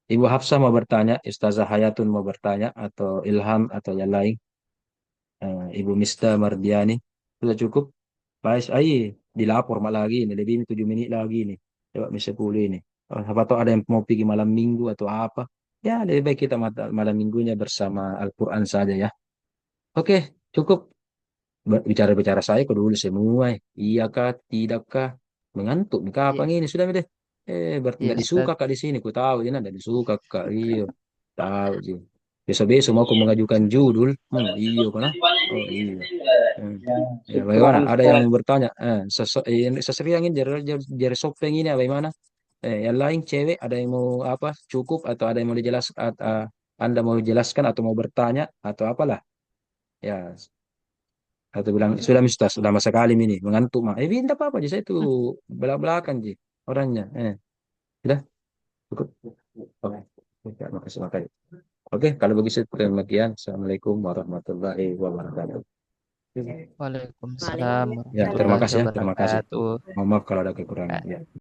Ibu Hafsah mau bertanya, Ustazah Hayatun mau bertanya, atau Ilham, atau yang lain. Ibu Mista Mardiani, sudah cukup? Baik, dilapor malah lagi ini, lebih 7 menit lagi nih. Coba bisa 10 ini. Apa tahu ada yang mau pergi malam minggu atau apa? Ya, lebih baik kita malam minggunya bersama Al-Quran saja ya. Oke, cukup. Bicara-bicara saya kok dulu semua. Iya kah, tidak kah? Mengantuk nih kapan ini? Sudah deh. Berarti Iya, nggak Ustaz. disuka kak di sini. Ku tahu ini nggak disuka kak. Iya, tahu sih. Besok-besok mau aku mengajukan judul. Iya kan? Oh iya. Hmm. Ya, bagaimana? Ada yang mau bertanya? Sesuai yang ini jari sopeng ini bagaimana? Yang lain cewek ada yang mau apa? Cukup atau ada yang mau dijelaskan? Anda mau jelaskan atau mau bertanya atau apalah? Ya, Atau bilang, sudah Mister, sudah masa kali ini, mengantuk mah. Tidak apa-apa, saya itu belak-belakan, Ji, orangnya. Sudah, cukup. Oke, oke, makasih, makasih. Oke, kalau begitu demikian. Assalamualaikum warahmatullahi wabarakatuh. Waalaikumsalam Ya, terima warahmatullahi kasih ya, terima kasih. wabarakatuh. Mohon maaf kalau ada kekurangan. Ya.